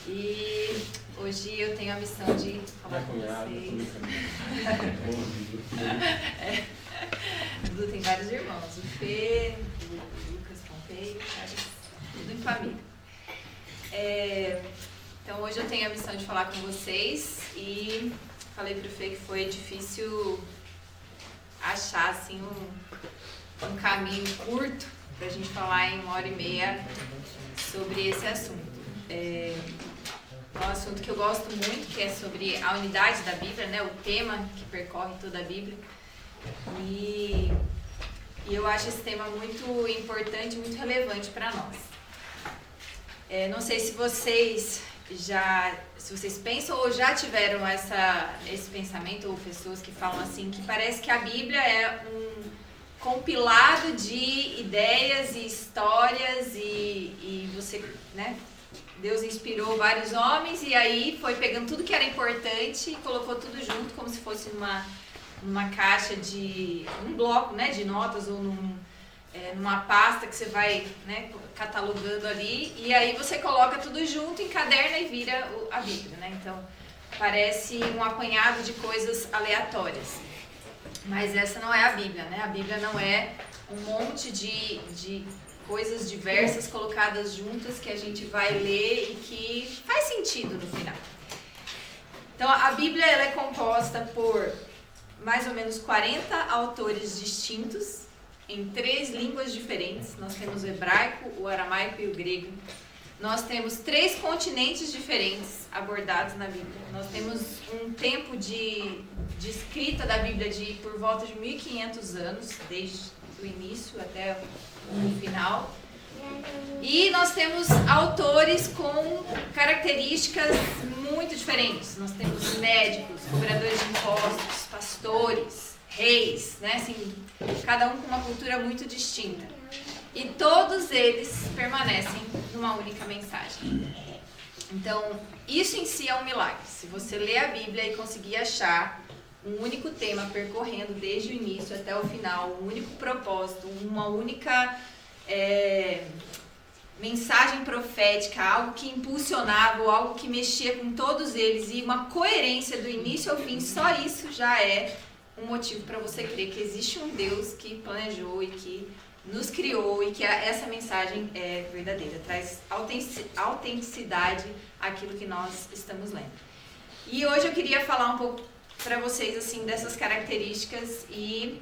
E hoje eu tenho a missão de falar com vocês. Dudu tem vários irmãos, o Fê, o Lucas, Pompei, tudo em família. Então hoje eu tenho a missão de falar com vocês e falei pro Fê que foi difícil achar assim um caminho curto pra gente falar em 1h30 sobre esse assunto. É um assunto que eu gosto muito, que é sobre a unidade da Bíblia, né? O tema que percorre toda a Bíblia. E eu acho esse tema muito importante, muito relevante para nós. Não sei se vocês pensam ou já tiveram esse pensamento, ou pessoas que falam assim, que parece que a Bíblia é um compilado de ideias e histórias e você, né? Deus inspirou vários homens e aí foi pegando tudo que era importante e colocou tudo junto como se fosse numa caixa um bloco, né, de notas ou numa pasta que você vai, né, catalogando ali e aí você coloca tudo junto, encaderna e vira a Bíblia, né? Então parece um apanhado de coisas aleatórias. Mas essa não é a Bíblia, né? A Bíblia não é um monte de coisas diversas colocadas juntas que a gente vai ler e que faz sentido no final. Então a Bíblia ela é composta por mais ou menos 40 autores distintos em 3 línguas diferentes. Nós temos o hebraico, o aramaico e o grego. Nós temos 3 continentes diferentes abordados na Bíblia. Nós temos um tempo de escrita da Bíblia de por volta de 1500 anos, desde o início até o final. E nós temos autores com características muito diferentes. Nós temos médicos, cobradores de impostos, pastores, reis, né? Assim, cada um com uma cultura muito distinta. E todos eles permanecem numa única mensagem. Então, isso em si é um milagre. Se você ler a Bíblia e conseguir achar um único tema percorrendo desde o início até o final, um único propósito, uma única mensagem profética, algo que impulsionava, ou algo que mexia com todos eles e uma coerência do início ao fim, só isso já é um motivo para você crer que existe um Deus que planejou e que nos criou e que essa mensagem é verdadeira, traz autenticidade àquilo que nós estamos lendo. E hoje eu queria falar um pouco para vocês assim dessas características e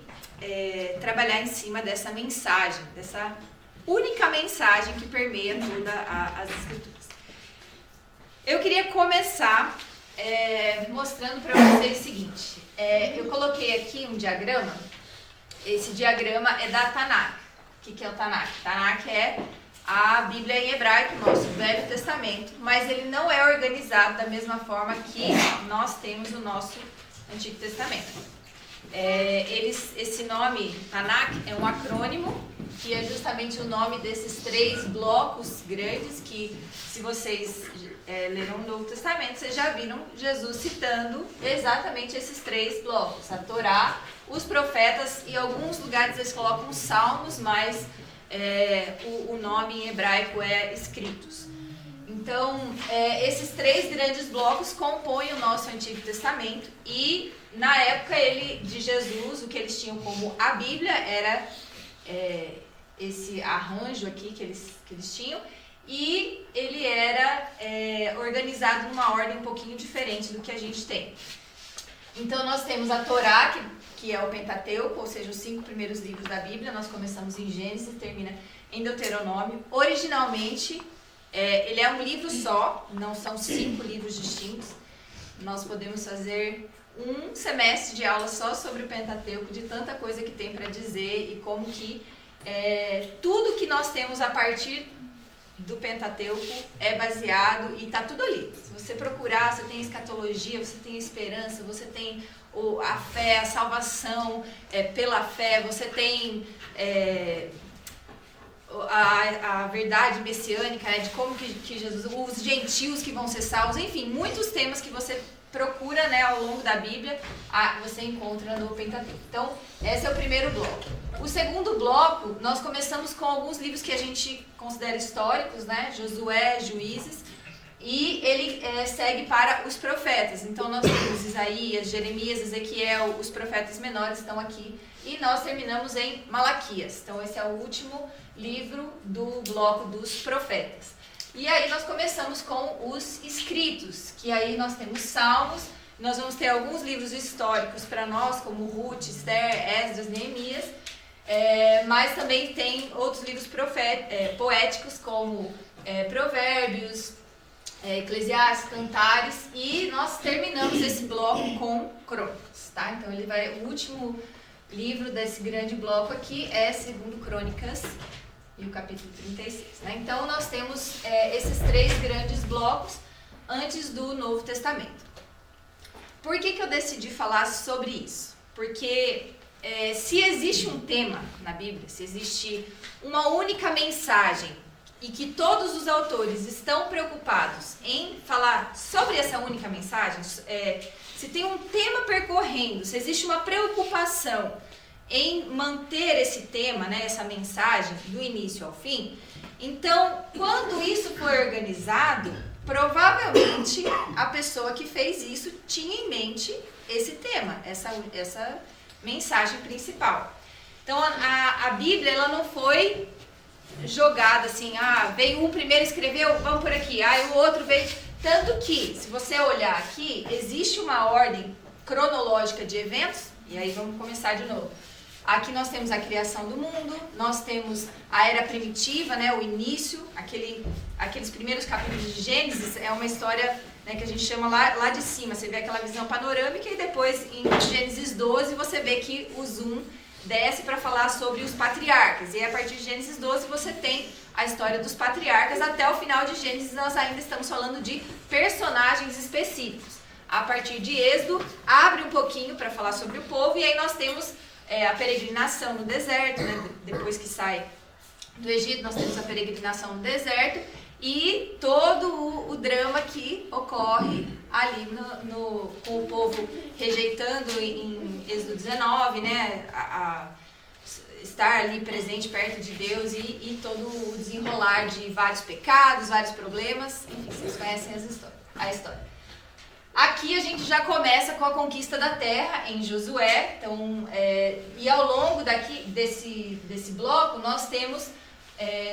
trabalhar em cima dessa mensagem, dessa única mensagem que permeia todas as escrituras. Eu queria começar mostrando para vocês o seguinte. Eu coloquei aqui um diagrama. Esse diagrama é da Tanakh. O que é o Tanakh? Tanakh é a Bíblia em hebraico, nosso Velho Testamento, mas ele não é organizado da mesma forma que nós temos o nosso Antigo Testamento. Esse nome, Tanakh, é um acrônimo, que é justamente o nome desses 3 blocos grandes que, se vocês leram o Novo Testamento, vocês já viram Jesus citando exatamente esses 3 blocos, a Torá, os profetas e em alguns lugares eles colocam os salmos, mas o nome em hebraico é escritos. Então, esses 3 grandes blocos compõem o nosso Antigo Testamento e, na época de Jesus, o que eles tinham como a Bíblia era esse arranjo aqui que eles tinham e ele era organizado numa ordem um pouquinho diferente do que a gente tem. Então, nós temos a Torá, que é o Pentateuco, ou seja, os 5 primeiros livros da Bíblia. Nós começamos em Gênesis e termina em Deuteronômio. Originalmente, ele é um livro só, não são 5 livros distintos. Nós podemos fazer um semestre de aula só sobre o Pentateuco, de tanta coisa que tem para dizer e como que tudo que nós temos a partir do Pentateuco é baseado e está tudo ali. Se você procurar, você tem escatologia, você tem esperança, você tem a fé, a salvação pela fé, você tem a verdade messiânica, de como que Jesus, os gentios que vão ser salvos, enfim, muitos temas que você procura, né, ao longo da Bíblia, você encontra no Pentateuco. Então, esse é o primeiro bloco. O segundo bloco, nós começamos com alguns livros que a gente considera históricos, né, Josué, Juízes, E ele segue para os profetas. Então nós temos Isaías, Jeremias, Ezequiel, os profetas menores estão aqui. E nós terminamos em Malaquias. Então esse é o último livro do bloco dos profetas. E aí nós começamos com os escritos, que aí nós temos Salmos, nós vamos ter alguns livros históricos para nós, como Ruth, Esther, Esdras, Neemias, mas também tem outros livros poéticos, como Provérbios, Eclesiastes, Cantares, e nós terminamos esse bloco com Crônicas, tá? Então o último livro desse grande bloco aqui é 2 Crônicas e o capítulo 36, né? Então nós temos esses 3 grandes blocos antes do Novo Testamento. Por que eu decidi falar sobre isso? Porque se existe um tema na Bíblia, se existe uma única mensagem e que todos os autores estão preocupados em falar sobre essa única mensagem, se tem um tema percorrendo, se existe uma preocupação em manter esse tema, né, essa mensagem do início ao fim, então, quando isso foi organizado, provavelmente a pessoa que fez isso tinha em mente esse tema, essa mensagem principal. Então, a Bíblia ela não foi jogada assim, veio um primeiro, escreveu, vamos por aqui, o outro veio. Tanto que, se você olhar aqui, existe uma ordem cronológica de eventos, e aí vamos começar de novo. Aqui nós temos a criação do mundo, nós temos a era primitiva, né, o início, aqueles primeiros capítulos de Gênesis, é uma história, né, que a gente chama lá de cima, você vê aquela visão panorâmica e depois em Gênesis 12 você vê que o zoom desce para falar sobre os patriarcas, e a partir de Gênesis 12 você tem a história dos patriarcas, até o final de Gênesis nós ainda estamos falando de personagens específicos. A partir de Êxodo, abre um pouquinho para falar sobre o povo, e aí nós temos a peregrinação no deserto, né? Depois que sai do Egito, nós temos a peregrinação no deserto, e todo o drama que ocorre ali com o povo rejeitando em Êxodo 19, né, estar ali presente perto de Deus e todo o desenrolar de vários pecados, vários problemas, enfim, vocês conhecem a história. Aqui a gente já começa com a conquista da terra em Josué, então, e ao longo desse bloco nós temos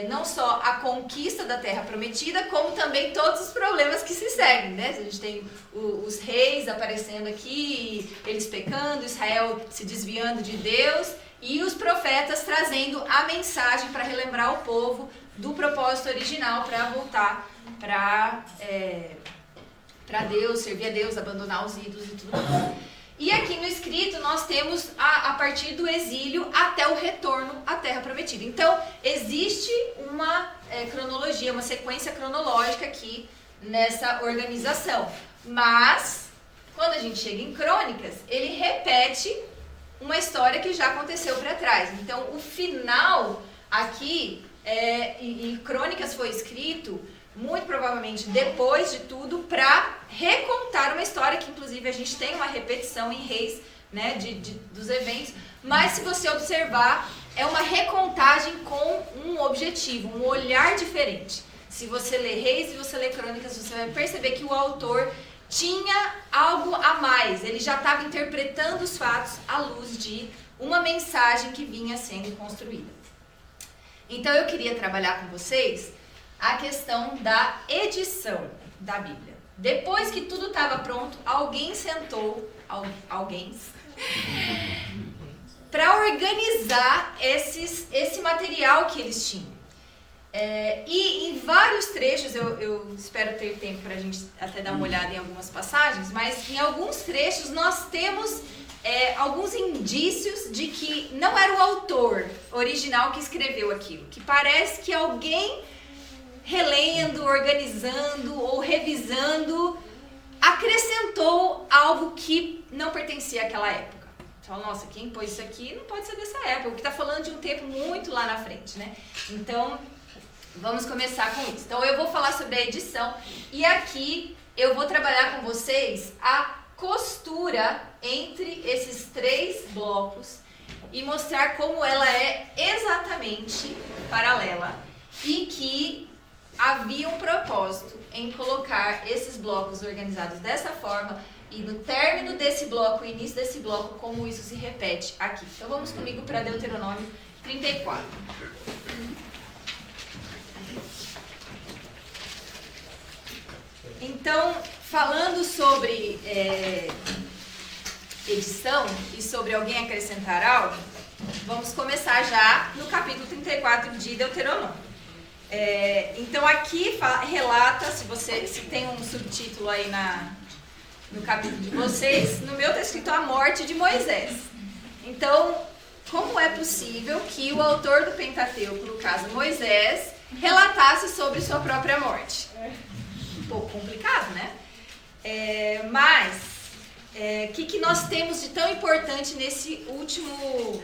não só a conquista da terra prometida, como também todos os problemas que se seguem, né? A gente tem os reis aparecendo aqui, eles pecando, Israel se desviando de Deus, e os profetas trazendo a mensagem para relembrar o povo do propósito original, para voltar para Deus, servir a Deus, abandonar os ídolos e tudo mais. E aqui no escrito nós temos a partir do exílio até o retorno à Terra Prometida. Então, existe uma cronologia, uma sequência cronológica aqui nessa organização. Mas, quando a gente chega em Crônicas, ele repete uma história que já aconteceu para trás. Então, o final aqui, e Crônicas foi escrito muito provavelmente depois de tudo, para recontar uma história que inclusive a gente tem uma repetição em Reis, né, dos eventos, mas se você observar, é uma recontagem com um objetivo, um olhar diferente. Se você lê Reis e você lê Crônicas, você vai perceber que o autor tinha algo a mais, ele já estava interpretando os fatos à luz de uma mensagem que vinha sendo construída. Então eu queria trabalhar com vocês a questão da edição da Bíblia. Depois que tudo estava pronto, alguém sentou, para organizar esse material que eles tinham. E em vários trechos, eu espero ter tempo para a gente até dar uma olhada em algumas passagens, mas em alguns trechos nós temos alguns indícios de que não era o autor original que escreveu aquilo, que parece que alguém relendo, organizando ou revisando, acrescentou algo que não pertencia àquela época. Fala, nossa, quem pôs isso aqui não pode ser dessa época, porque está falando de um tempo muito lá na frente, né? Então, vamos começar com isso. Então, eu vou falar sobre a edição e aqui eu vou trabalhar com vocês a costura entre esses 3 blocos e mostrar como ela é exatamente paralela e que havia um propósito em colocar esses blocos organizados dessa forma e no término desse bloco, início desse bloco, como isso se repete aqui. Então vamos comigo para Deuteronômio 34. Então, falando sobre edição e sobre alguém acrescentar algo, vamos começar já no capítulo 34 de Deuteronômio. Então aqui relata, se tem um subtítulo aí no capítulo de vocês, no meu está escrito a morte de Moisés. Então, como é possível que o autor do Pentateuco, no caso Moisés, relatasse sobre sua própria morte? Um pouco complicado, né? Mas, o que nós temos de tão importante nesse último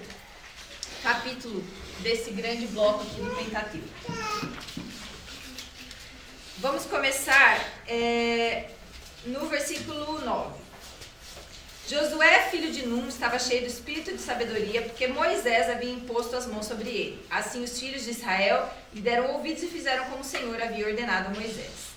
capítulo desse grande bloco aqui do Pentateuco? Vamos começar no versículo 9. Josué, filho de Num, estava cheio do espírito de sabedoria, porque Moisés havia imposto as mãos sobre ele. Assim os filhos de Israel lhe deram ouvidos e fizeram como o Senhor havia ordenado a Moisés.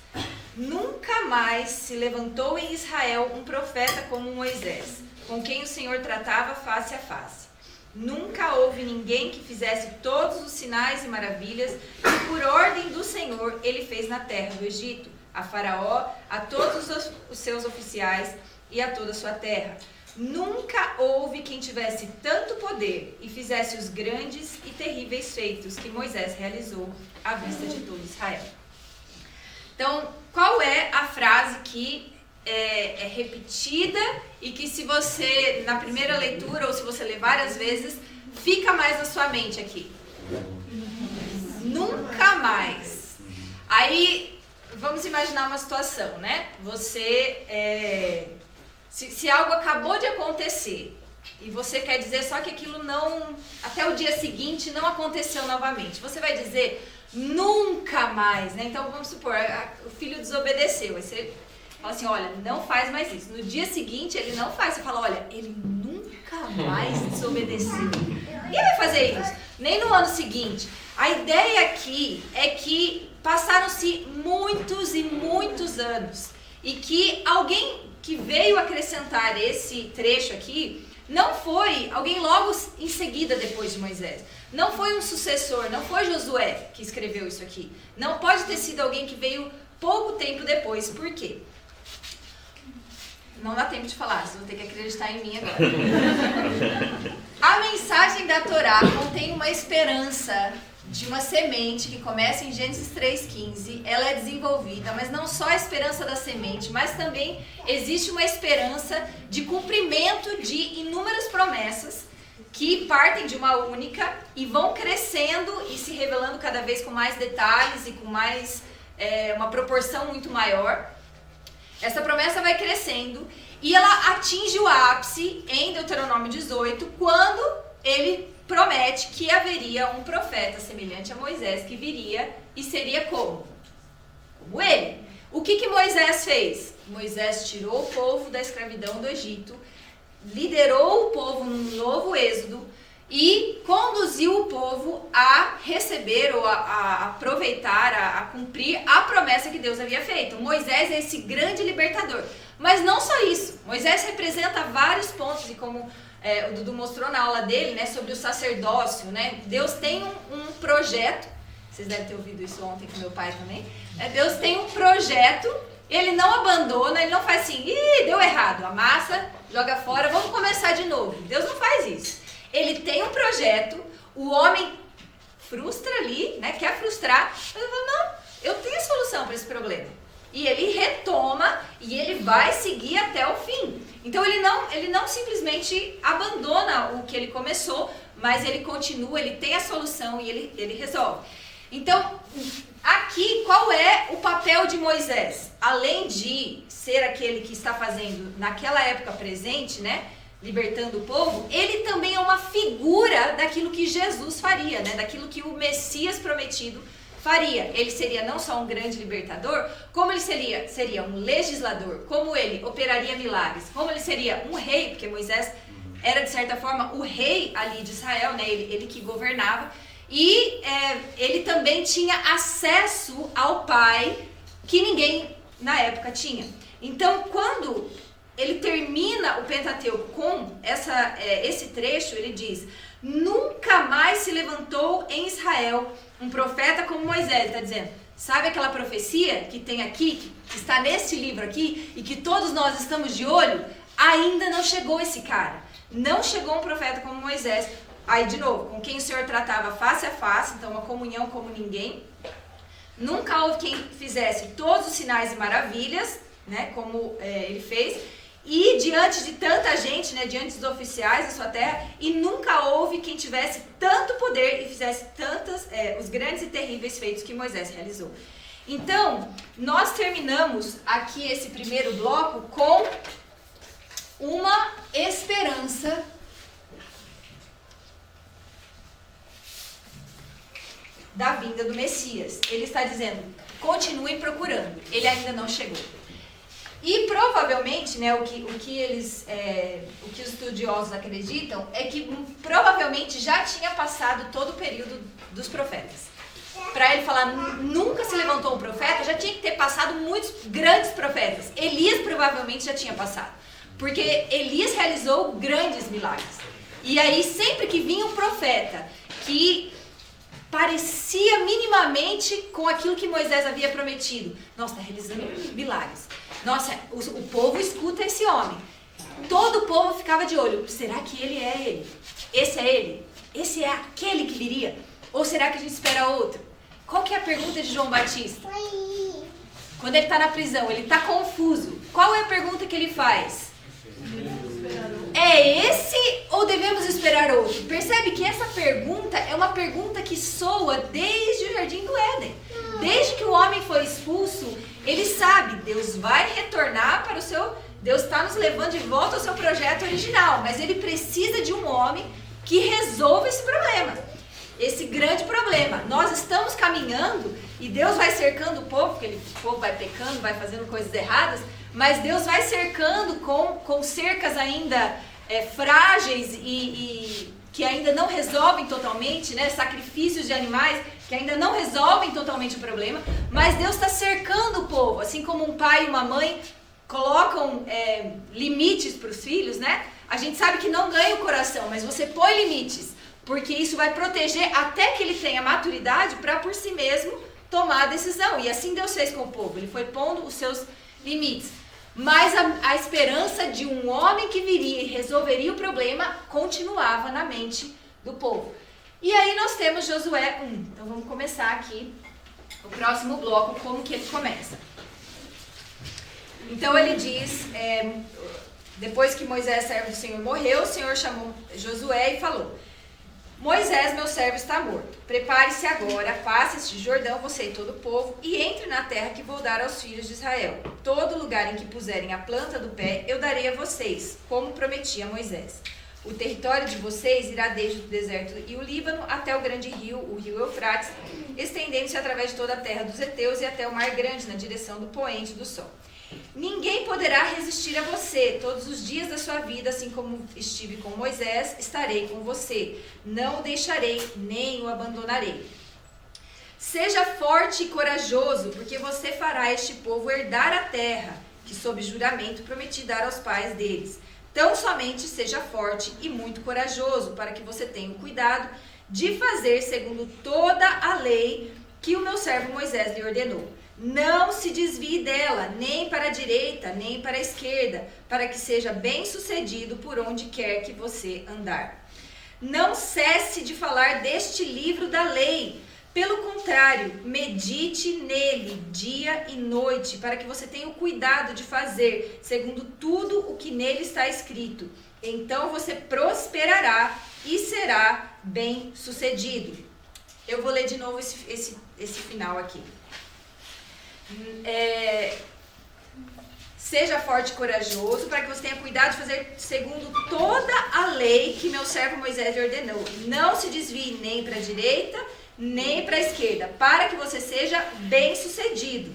Nunca mais se levantou em Israel um profeta como Moisés, com quem o Senhor tratava face a face. Nunca houve ninguém que fizesse todos os sinais e maravilhas que por ordem do Senhor ele fez na terra do Egito, a Faraó, a todos os seus oficiais e a toda a sua terra. Nunca houve quem tivesse tanto poder e fizesse os grandes e terríveis feitos que Moisés realizou à vista de todo Israel. Então, qual é a frase que é repetida e que se você, na primeira leitura, ou se você ler várias vezes, fica mais na sua mente aqui? Nunca mais. Aí, vamos imaginar uma situação, né? Você, se algo acabou de acontecer e você quer dizer só que aquilo não, até o dia seguinte, não aconteceu novamente, você vai dizer nunca mais, né? Então, vamos supor, o filho desobedeceu, aí você fala assim, olha, não faz mais isso. No dia seguinte, ele não faz. Você fala, olha, ele nunca mais desobedeceu. Ninguém vai fazer isso. Nem no ano seguinte. A ideia aqui é que passaram-se muitos e muitos anos. E que alguém que veio acrescentar esse trecho aqui, não foi alguém logo em seguida depois de Moisés. Não foi um sucessor, não foi Josué que escreveu isso aqui. Não pode ter sido alguém que veio pouco tempo depois. Por quê? Não dá tempo de falar, vocês vão ter que acreditar em mim agora. A mensagem da Torá contém uma esperança de uma semente que começa em Gênesis 3,15. Ela é desenvolvida, mas não só a esperança da semente, mas também existe uma esperança de cumprimento de inúmeras promessas que partem de uma única e vão crescendo e se revelando cada vez com mais detalhes e com mais uma proporção muito maior. Essa promessa vai crescendo e ela atinge o ápice em Deuteronômio 18, quando ele promete que haveria um profeta semelhante a Moisés que viria e seria como ele. O que Moisés fez? Moisés tirou o povo da escravidão do Egito, liderou o povo num novo êxodo e conduziu o povo a receber ou a aproveitar, a cumprir a promessa que Deus havia feito. Moisés é esse grande libertador. Mas não só isso. Moisés representa vários pontos, e como o Dudu mostrou na aula dele, né, sobre o sacerdócio, né? Deus tem um projeto, vocês devem ter ouvido isso ontem com meu pai também. Deus tem um projeto, ele não abandona, ele não faz assim, deu errado, amassa, joga fora, vamos começar de novo. Deus não faz isso. Ele tem um projeto, o homem frustra ali, né, quer frustrar, ele fala, não, eu tenho solução para esse problema. E ele retoma e ele vai seguir até o fim. Então ele não simplesmente abandona o que ele começou, mas ele continua, ele tem a solução e ele resolve. Então, aqui, qual é o papel de Moisés? Além de ser aquele que está fazendo naquela época presente, né, libertando o povo, ele também é uma figura daquilo que Jesus faria, né? Daquilo que o Messias prometido faria. Ele seria não só um grande libertador, como ele seria um legislador, como ele operaria milagres, como ele seria um rei, porque Moisés era de certa forma o rei ali de Israel, né? Ele que governava, E ele também tinha acesso ao Pai, que ninguém na época tinha. Então, quando ele termina o Pentateuco com esse trecho, ele diz: nunca mais se levantou em Israel um profeta como Moisés. Ele está dizendo, sabe aquela profecia que tem aqui, que está nesse livro aqui, e que todos nós estamos de olho? Ainda não chegou esse cara. Não chegou um profeta como Moisés. Aí, de novo, com quem o Senhor tratava face a face, então uma comunhão como ninguém. Nunca houve quem fizesse todos os sinais e maravilhas, né, como ele fez. E diante de tanta gente, né, diante dos oficiais da sua terra, e nunca houve quem tivesse tanto poder e fizesse os grandes e terríveis feitos que Moisés realizou. Então, nós terminamos aqui esse primeiro bloco com uma esperança da vinda do Messias. Ele está dizendo, continuem procurando, ele ainda não chegou. E provavelmente, né, o que os estudiosos acreditam é que provavelmente já tinha passado todo o período dos profetas. Para ele falar, nunca se levantou um profeta, já tinha que ter passado muitos grandes profetas. Elias provavelmente já tinha passado, porque Elias realizou grandes milagres. E aí sempre que vinha um profeta que parecia minimamente com aquilo que Moisés havia prometido, nossa, está realizando milagres. Nossa, o povo escuta esse homem. Todo o povo ficava de olho. Será que ele é ele? Esse é ele? Esse é aquele que viria? Ou será que a gente espera outro? Qual que é a pergunta de João Batista? Quando ele está na prisão, ele está confuso. Qual é a pergunta que ele faz? É esse ou devemos esperar outro? Percebe que essa pergunta é uma pergunta que soa desde o Jardim do Éden. Desde que o homem foi expulso, ele sabe, Deus vai retornar para o seu... Deus está nos levando de volta ao seu projeto original, mas ele precisa de um homem que resolva esse problema, esse grande problema. Nós estamos caminhando e Deus vai cercando o povo, porque o povo vai pecando, vai fazendo coisas erradas, mas Deus vai cercando com cercas ainda frágeis e que ainda não resolvem totalmente, né? Sacrifícios de animais que ainda não resolvem totalmente o problema, mas Deus está cercando o povo, assim como um pai e uma mãe colocam limites para os filhos, né? A gente sabe que não ganha o coração, mas você põe limites, porque isso vai proteger até que ele tenha maturidade para por si mesmo tomar a decisão. E assim Deus fez com o povo, ele foi pondo os seus limites. Mas a esperança de um homem que viria e resolveria o problema continuava na mente do povo. E aí nós temos Josué 1. Então vamos começar aqui o próximo bloco, como que ele começa. Então ele diz, depois que Moisés, servo do Senhor, morreu, o Senhor chamou Josué e falou: Moisés, meu servo, está morto. Prepare-se agora, passe este Jordão, você e todo o povo, e entre na terra que vou dar aos filhos de Israel. Todo lugar em que puserem a planta do pé, eu darei a vocês, como prometi a Moisés. O território de vocês irá desde o deserto e o Líbano até o grande rio, o rio Eufrates, estendendo-se através de toda a terra dos heteus e até o mar grande, na direção do poente do sol. Ninguém poderá resistir a você todos os dias da sua vida, assim como estive com Moisés, estarei com você. Não o deixarei, nem o abandonarei. Seja forte e corajoso, porque você fará este povo herdar a terra, que sob juramento prometi dar aos pais deles. Tão somente seja forte e muito corajoso, para que você tenha o cuidado de fazer segundo toda a lei que o meu servo Moisés lhe ordenou. Não se desvie dela, nem para a direita, nem para a esquerda, para que seja bem sucedido por onde quer que você andar. Não cesse de falar deste livro da lei. Pelo contrário, medite nele dia e noite, para que você tenha o cuidado de fazer segundo tudo o que nele está escrito. Então você prosperará e será bem sucedido. Eu vou ler de novo esse final aqui. Seja forte e corajoso, para que você tenha cuidado de fazer segundo toda a lei que meu servo Moisés lhe ordenou. Não se desvie nem para a direita, nem para a esquerda, para que você seja bem sucedido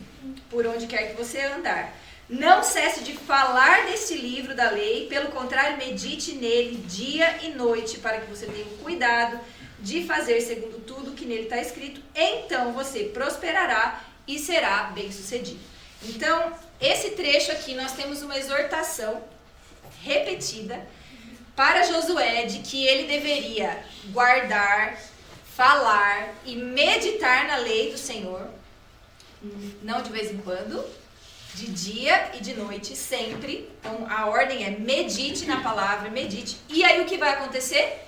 por onde quer que você andar. Não cesse de falar deste livro da lei, pelo contrário, medite nele dia e noite, para que você tenha cuidado de fazer segundo tudo que nele está escrito, então você prosperará e será bem-sucedido. Então, esse trecho aqui nós temos uma exortação repetida para Josué de que ele deveria guardar, falar e meditar na lei do Senhor, não de vez em quando, de dia e de noite, sempre. Então a ordem é medite na palavra, medite. E aí o que vai acontecer?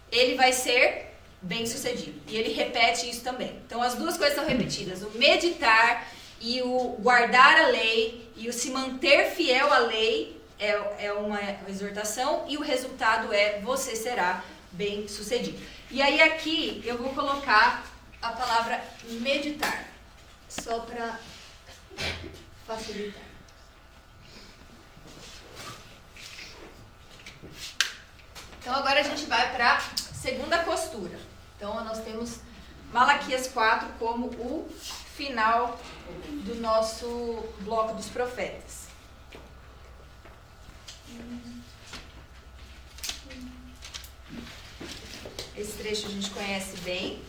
Ele vai ser bem-sucedido. E ele repete isso também. Então as duas coisas são repetidas: o meditar e o guardar a lei e o se manter fiel à lei é uma exortação, e o resultado é você será bem-sucedido. E aí aqui eu vou colocar a palavra meditar, só para facilitar. Então agora a gente vai para a segunda costura. Então nós temos Malaquias 4 como o final do nosso bloco dos profetas. Esse trecho a gente conhece bem.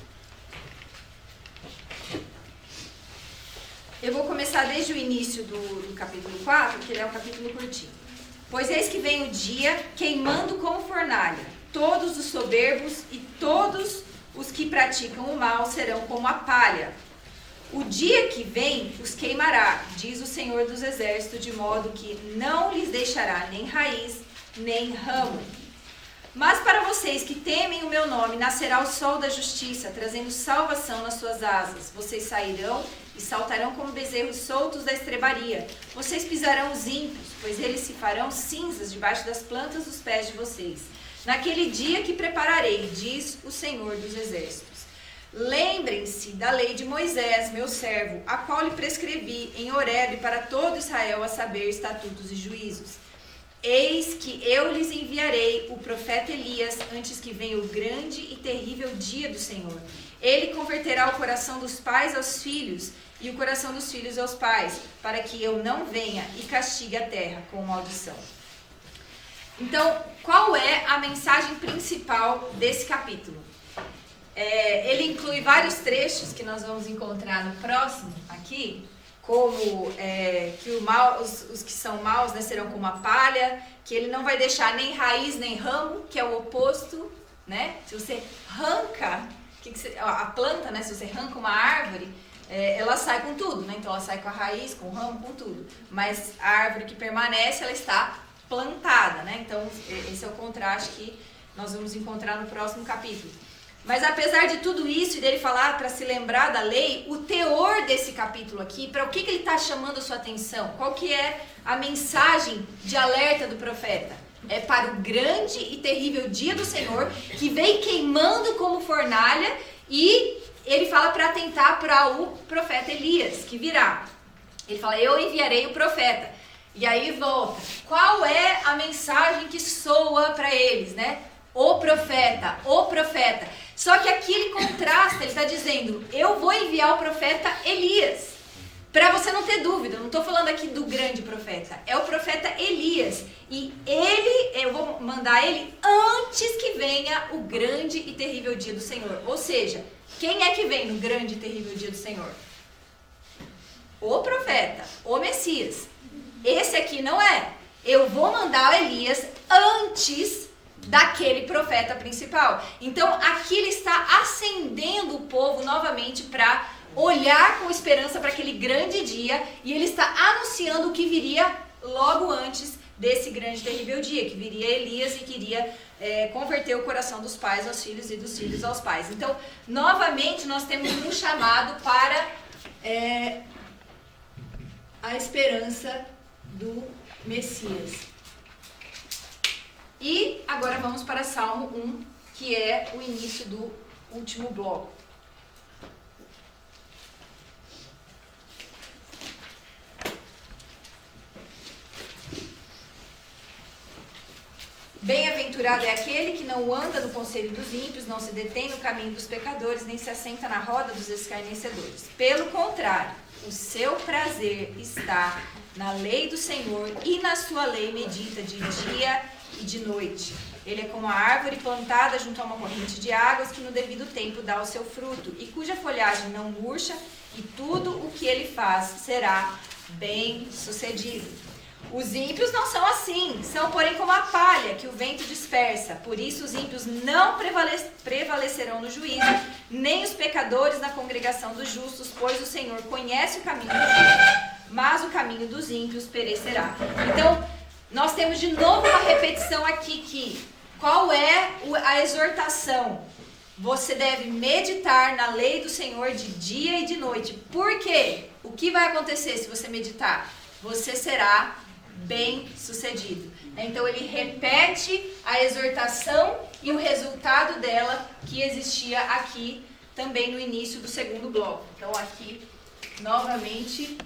Eu vou começar desde o início do capítulo 4, que ele é um capítulo curtinho. Pois eis que vem o dia queimando como fornalha. Todos os soberbos e todos os que praticam o mal serão como a palha. O dia que vem os queimará, diz o Senhor dos Exércitos, de modo que não lhes deixará nem raiz, nem ramo. Mas para vocês que temem o meu nome, nascerá o sol da justiça, trazendo salvação nas suas asas. Vocês sairão e saltarão como bezerros soltos da estrebaria. Vocês pisarão os ímpios, pois eles se farão cinzas debaixo das plantas dos pés de vocês. Naquele dia que prepararei, diz o Senhor dos Exércitos. Lembrem-se da lei de Moisés, meu servo, a qual lhe prescrevi em Horebe para todo Israel, a saber, estatutos e juízos. Eis que eu lhes enviarei o profeta Elias antes que venha o grande e terrível dia do Senhor. Ele converterá o coração dos pais aos filhos e o coração dos filhos aos pais, para que eu não venha e castigue a terra com maldição. Então, qual é a mensagem principal desse capítulo? Ele inclui vários trechos que nós vamos encontrar no próximo aqui, como que os que são maus, né, serão como a palha, que ele não vai deixar nem raiz nem ramo, que é o oposto, né? Se você arranca a planta, né, se você arranca uma árvore, ela sai com tudo, né? Então ela sai com a raiz, com o ramo, com tudo. Mas a árvore que permanece, ela está plantada, né? Então esse é o contraste que nós vamos encontrar no próximo capítulo. Mas apesar de tudo isso e dele falar para se lembrar da lei, o teor desse capítulo aqui, para o que ele está chamando a sua atenção? Qual que é a mensagem de alerta do profeta? É para o grande e terrível dia do Senhor, que vem queimando como fornalha, e ele fala para atentar para o profeta Elias, que virá. Ele fala, eu enviarei o profeta. E aí volta. Qual é a mensagem que soa para eles, né? O profeta, o profeta. Só que aqui ele contrasta, ele está dizendo, eu vou enviar o profeta Elias. Para você não ter dúvida, eu não estou falando aqui do grande profeta, é o profeta Elias. E eu vou mandar ele antes que venha o grande e terrível dia do Senhor. Ou seja, quem é que vem no grande e terrível dia do Senhor? O profeta, o Messias. Esse aqui não é. Eu vou mandar Elias antes daquele profeta principal. Então aqui ele está acendendo o povo novamente para olhar com esperança para aquele grande dia, e ele está anunciando o que viria logo antes desse grande e terrível dia, que viria Elias e queria converter o coração dos pais aos filhos e dos filhos aos pais. Então novamente nós temos um chamado para a esperança do Messias. E agora vamos para Salmo 1, que é o início do último bloco. Bem-aventurado é aquele que não anda no conselho dos ímpios, não se detém no caminho dos pecadores, nem se assenta na roda dos escarnecedores. Pelo contrário, o seu prazer está na lei do Senhor, e na sua lei medita de dia e de noite. Ele é como a árvore plantada junto a uma corrente de águas que no devido tempo dá o seu fruto e cuja folhagem não murcha e tudo o que ele faz será bem sucedido. Os ímpios não são assim, são porém como a palha que o vento dispersa. Por isso os ímpios não prevalecerão no juízo, nem os pecadores na congregação dos justos, pois o Senhor conhece o caminho dos justos, mas o caminho dos ímpios perecerá. Então, nós temos de novo uma repetição aqui que, qual é a exortação? Você deve meditar na lei do Senhor de dia e de noite. Por quê? O que vai acontecer se você meditar? Você será bem sucedido. Então ele repete a exortação e o resultado dela que existia aqui também no início do segundo bloco. Então aqui, novamente,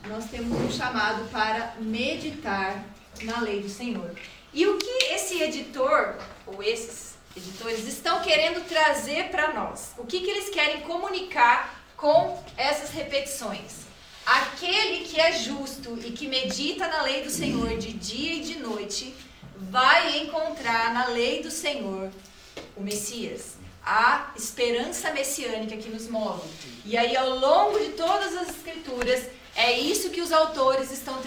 nós temos um chamado para meditar na lei do Senhor. E o que esse editor, ou esses editores, estão querendo trazer para nós? O que eles querem comunicar com essas repetições? Aquele que é justo e que medita na lei do Senhor de dia e de noite, vai encontrar na lei do Senhor o Messias, a esperança messiânica que nos move. E aí, ao longo de todas as Escrituras, é isso que os autores estão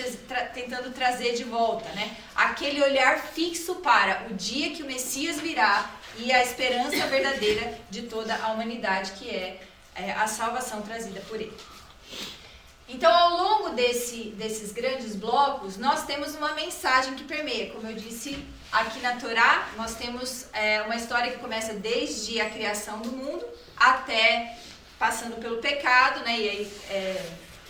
tentando trazer de volta, né? Aquele olhar fixo para o dia que o Messias virá e a esperança verdadeira de toda a humanidade, que é a salvação trazida por ele. Então, ao longo desses grandes blocos, nós temos uma mensagem que permeia. Como eu disse, aqui na Torá, nós temos uma história que começa desde a criação do mundo até passando pelo pecado, né? E aí,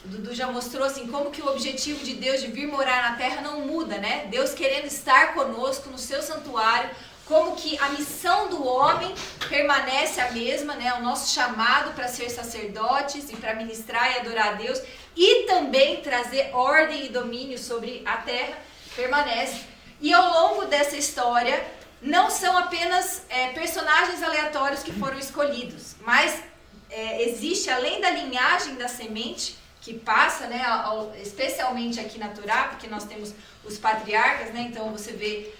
o Dudu já mostrou assim, como que o objetivo de Deus de vir morar na terra não muda, né? Deus querendo estar conosco no seu santuário, como que a missão do homem permanece a mesma, né? O nosso chamado para ser sacerdotes e para ministrar e adorar a Deus e também trazer ordem e domínio sobre a terra permanece. E ao longo dessa história, não são apenas personagens aleatórios que foram escolhidos, mas existe, além da linhagem da semente, que passa, né, especialmente aqui na Torá, porque nós temos os patriarcas, né? Então você vê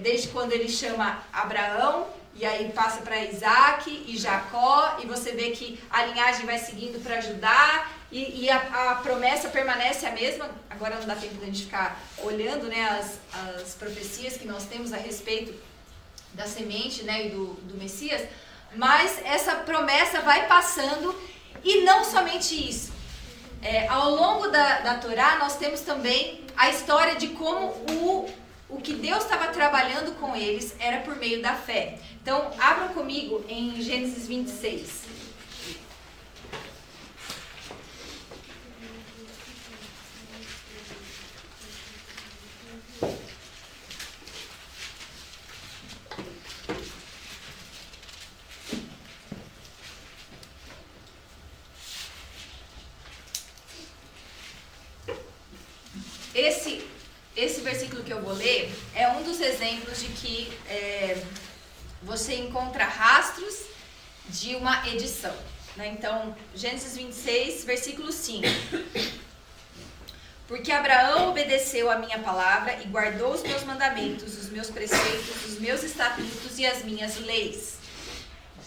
desde quando ele chama Abraão, e aí passa para Isaac e Jacó, e você vê que a linhagem vai seguindo para Judá, e a promessa permanece a mesma. Agora não dá tempo de a gente ficar olhando, né, as profecias que nós temos a respeito da semente, né, e do Messias, mas essa promessa vai passando, e não somente isso. Ao longo da Torá, nós temos também a história de como o que Deus estava trabalhando com eles era por meio da fé. Então, abram comigo em Gênesis 26. Esse versículo que eu vou ler é um dos exemplos de que você encontra rastros de uma edição, né? Então, Gênesis 26, versículo 5. Porque Abraão obedeceu a minha palavra e guardou os meus mandamentos, os meus preceitos, os meus estatutos e as minhas leis.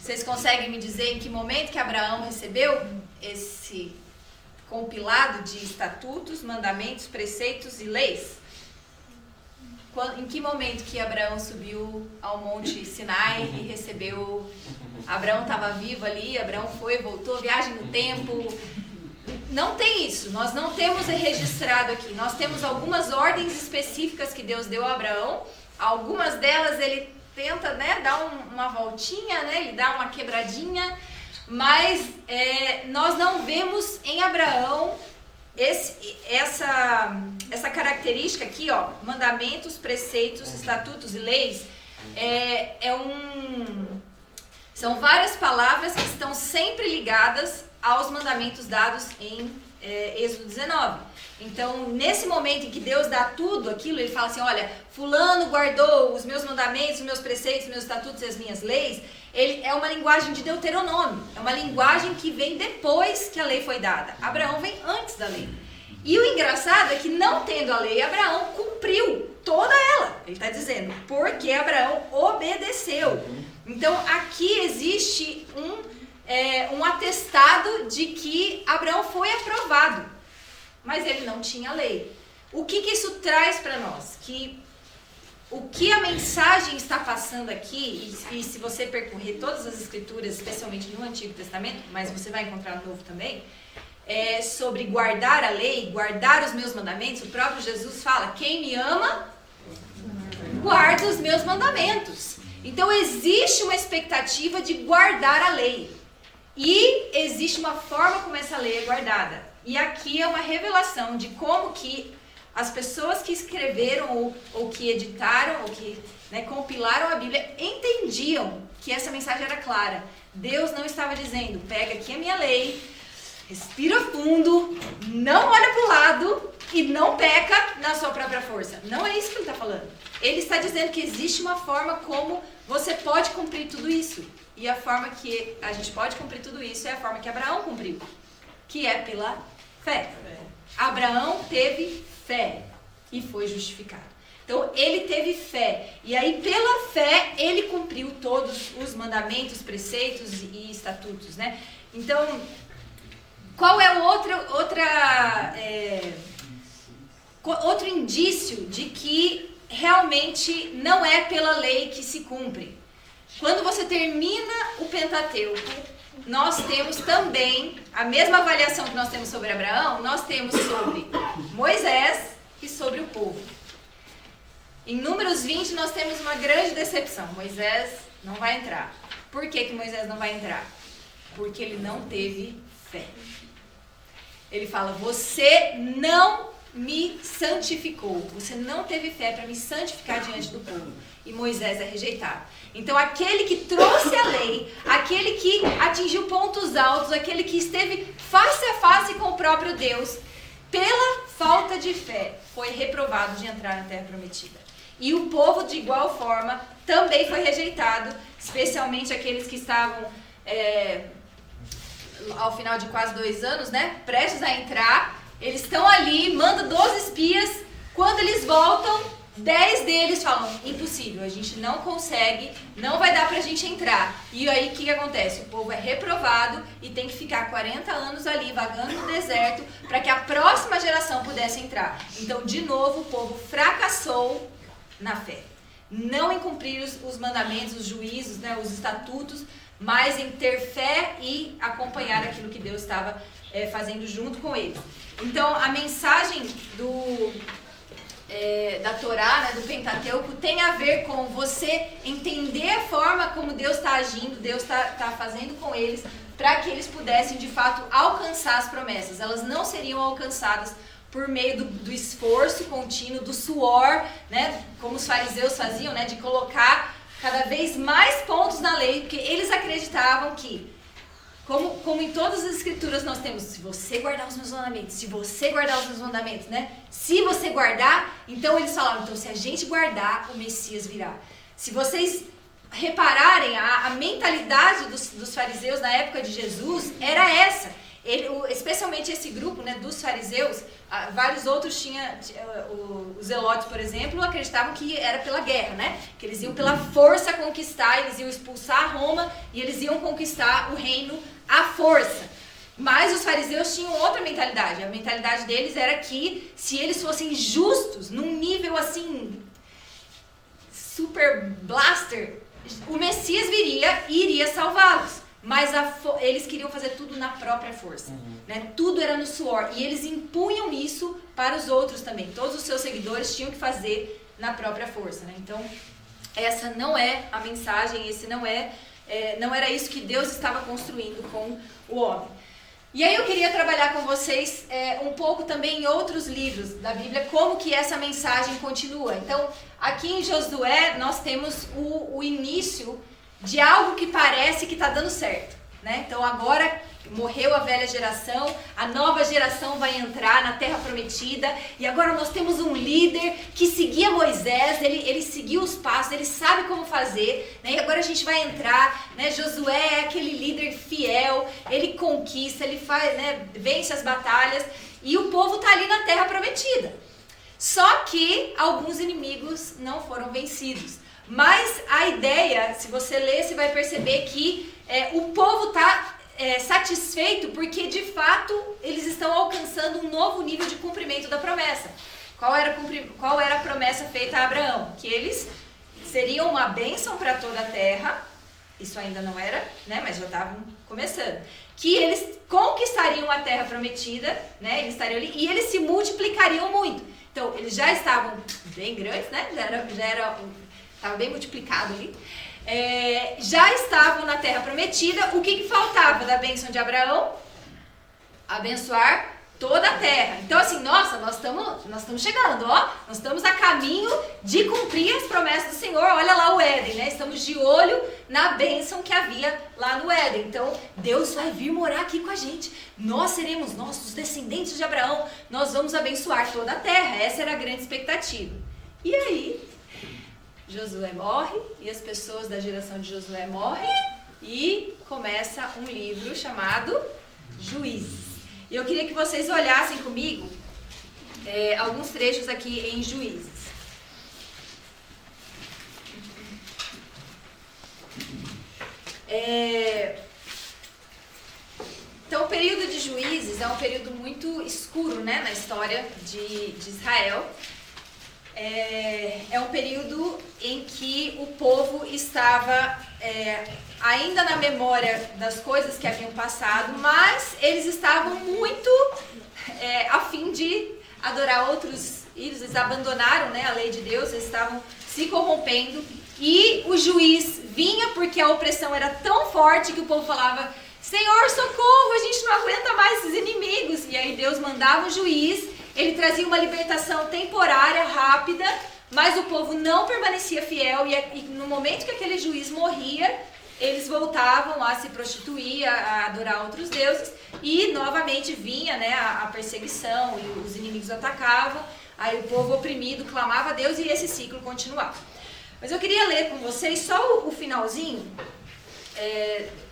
Vocês conseguem me dizer em que momento que Abraão recebeu esse compilado de estatutos, mandamentos, preceitos e leis? Em que momento que Abraão subiu ao Monte Sinai e recebeu? Abraão estava vivo ali, Abraão foi, voltou, viagem no tempo. Não tem isso, nós não temos registrado aqui. Nós temos algumas ordens específicas que Deus deu a Abraão. Algumas delas ele tenta, né, dar uma voltinha, né, ele dá uma quebradinha. Mas nós não vemos em Abraão essa característica aqui, ó, mandamentos, preceitos, estatutos e leis, são várias palavras que estão sempre ligadas aos mandamentos dados em Êxodo 19. Então, nesse momento em que Deus dá tudo aquilo, ele fala assim, olha, fulano guardou os meus mandamentos, os meus preceitos, os meus estatutos e as minhas leis. É uma linguagem de Deuteronômio, é uma linguagem que vem depois que a lei foi dada. Abraão vem antes da lei. E o engraçado é que, não tendo a lei, Abraão cumpriu toda ela. Ele está dizendo, porque Abraão obedeceu. Então, aqui existe um atestado de que Abraão foi aprovado, mas ele não tinha lei. O que isso traz para nós? Que o que a mensagem está passando aqui, e se você percorrer todas as escrituras, especialmente no Antigo Testamento, mas você vai encontrar no Novo também, é sobre guardar a lei, guardar os meus mandamentos. O próprio Jesus fala, quem me ama, guarda os meus mandamentos. Então existe uma expectativa de guardar a lei. E existe uma forma como essa lei é guardada. E aqui é uma revelação de como que as pessoas que escreveram ou que editaram ou que compilaram a Bíblia entendiam que essa mensagem era clara. Deus não estava dizendo, pega aqui a minha lei, respira fundo, não olha para o lado e não peca na sua própria força. Não é isso que ele está falando. Ele está dizendo que existe uma forma como você pode cumprir tudo isso. E a forma que a gente pode cumprir tudo isso é a forma que Abraão cumpriu, que é pela fé. Abraão teve fé e foi justificado. Então, ele teve fé. E aí, pela fé, ele cumpriu todos os mandamentos, preceitos e estatutos, né? Então, qual é outro indício de que realmente não é pela lei que se cumpre? Quando você termina o Pentateuco, nós temos também a mesma avaliação que nós temos sobre Abraão, nós temos sobre Moisés e sobre o povo. Em Números 20 nós temos uma grande decepção. Moisés não vai entrar. Por que Moisés não vai entrar? Porque ele não teve fé. Ele fala, você não me santificou. Você não teve fé para me santificar diante do povo. E Moisés é rejeitado. Então, aquele que trouxe a lei, aquele que atingiu pontos altos, aquele que esteve face a face com o próprio Deus, pela falta de fé, foi reprovado de entrar na Terra Prometida. E o povo, de igual forma, também foi rejeitado, especialmente aqueles que estavam, ao final de quase 2 anos, prestes a entrar. Eles estão ali, mandam 12 espias, quando eles voltam, 10 deles falam, impossível, a gente não consegue, não vai dar pra gente entrar. E aí o que acontece? O povo é reprovado e tem que ficar 40 anos ali, vagando no deserto, para que a próxima geração pudesse entrar. Então, de novo, o povo fracassou na fé. Não em cumprir os mandamentos, os juízos, os estatutos, mas em ter fé e acompanhar aquilo que Deus estava fazendo junto com eles. Então, a mensagem da Torá, do Pentateuco, tem a ver com você entender a forma como Deus está agindo, Deus está fazendo com eles, para que eles pudessem, de fato, alcançar as promessas. Elas não seriam alcançadas por meio do esforço contínuo, do suor, como os fariseus faziam, de colocar cada vez mais pontos na lei, porque eles acreditavam que, como em todas as escrituras nós temos, se você guardar os meus mandamentos, se você guardar os meus mandamentos, se você guardar, então eles falavam, então se a gente guardar, o Messias virá. Se vocês repararem, a mentalidade dos fariseus na época de Jesus era essa. Especialmente esse grupo, dos fariseus, vários outros os zelotes, por exemplo, acreditavam que era pela guerra, que eles iam pela força conquistar, eles iam expulsar Roma e eles iam conquistar o reino à força. Mas os fariseus tinham outra mentalidade. A mentalidade deles era que se eles fossem justos, num nível assim, super blaster, o Messias viria e iria salvá-los. Mas eles queriam fazer tudo na própria força. Tudo era no suor. E eles impunham isso para os outros também. Todos os seus seguidores tinham que fazer na própria força. Então, essa não é a mensagem, esse não era isso que Deus estava construindo com o homem. E aí eu queria trabalhar com vocês um pouco também em outros livros da Bíblia, como que essa mensagem continua. Então, aqui em Josué, nós temos o início de algo que parece que está dando certo, Então agora morreu a velha geração, a nova geração vai entrar na Terra Prometida e agora nós temos um líder que seguia Moisés, ele seguiu os passos, ele sabe como fazer, E agora a gente vai entrar, Josué é aquele líder fiel, ele conquista, ele faz, vence as batalhas e o povo está ali na terra prometida. Só que alguns inimigos não foram vencidos. Mas a ideia, se você ler, você vai perceber que o povo está satisfeito porque, de fato, eles estão alcançando um novo nível de cumprimento da promessa. Qual era a promessa feita a Abraão? Que eles seriam uma bênção para toda a terra. Isso ainda não era, né? Mas já estavam começando. Que eles conquistariam a terra prometida, né? Eles estariam ali e eles se multiplicariam muito. Então, eles já estavam bem grandes, né? Estava bem multiplicado ali. Já estavam na terra prometida. O que faltava da bênção de Abraão? Abençoar toda a terra. Então, assim, nossa, nós estamos chegando, ó. Nós estamos a caminho de cumprir as promessas do Senhor. Olha lá o Éden, né? Estamos de olho na bênção que havia lá no Éden. Então, Deus vai vir morar aqui com a gente. Nós seremos, os descendentes de Abraão, nós vamos abençoar toda a terra. Essa era a grande expectativa. E aí, Josué morre, e as pessoas da geração de Josué morrem, e começa um livro chamado Juízes. E eu queria que vocês olhassem comigo alguns trechos aqui em Juízes. Então, o período de Juízes é um período muito escuro, né, na história de Israel. É um período em que o povo estava ainda na memória das coisas que haviam passado, mas eles estavam muito a fim de adorar outros ídolos. Eles abandonaram, né, a lei de Deus, eles estavam se corrompendo, e o juiz vinha porque a opressão era tão forte que o povo falava: Senhor, socorro, a gente não aguenta mais esses inimigos. E aí Deus mandava um juiz. Ele trazia uma libertação temporária, rápida, mas o povo não permanecia fiel, e no momento que aquele juiz morria, eles voltavam a se prostituir, a adorar outros deuses, e novamente vinha, né, a perseguição, e os inimigos atacavam, aí o povo oprimido clamava a Deus, e esse ciclo continuava. Mas eu queria ler com vocês só o finalzinho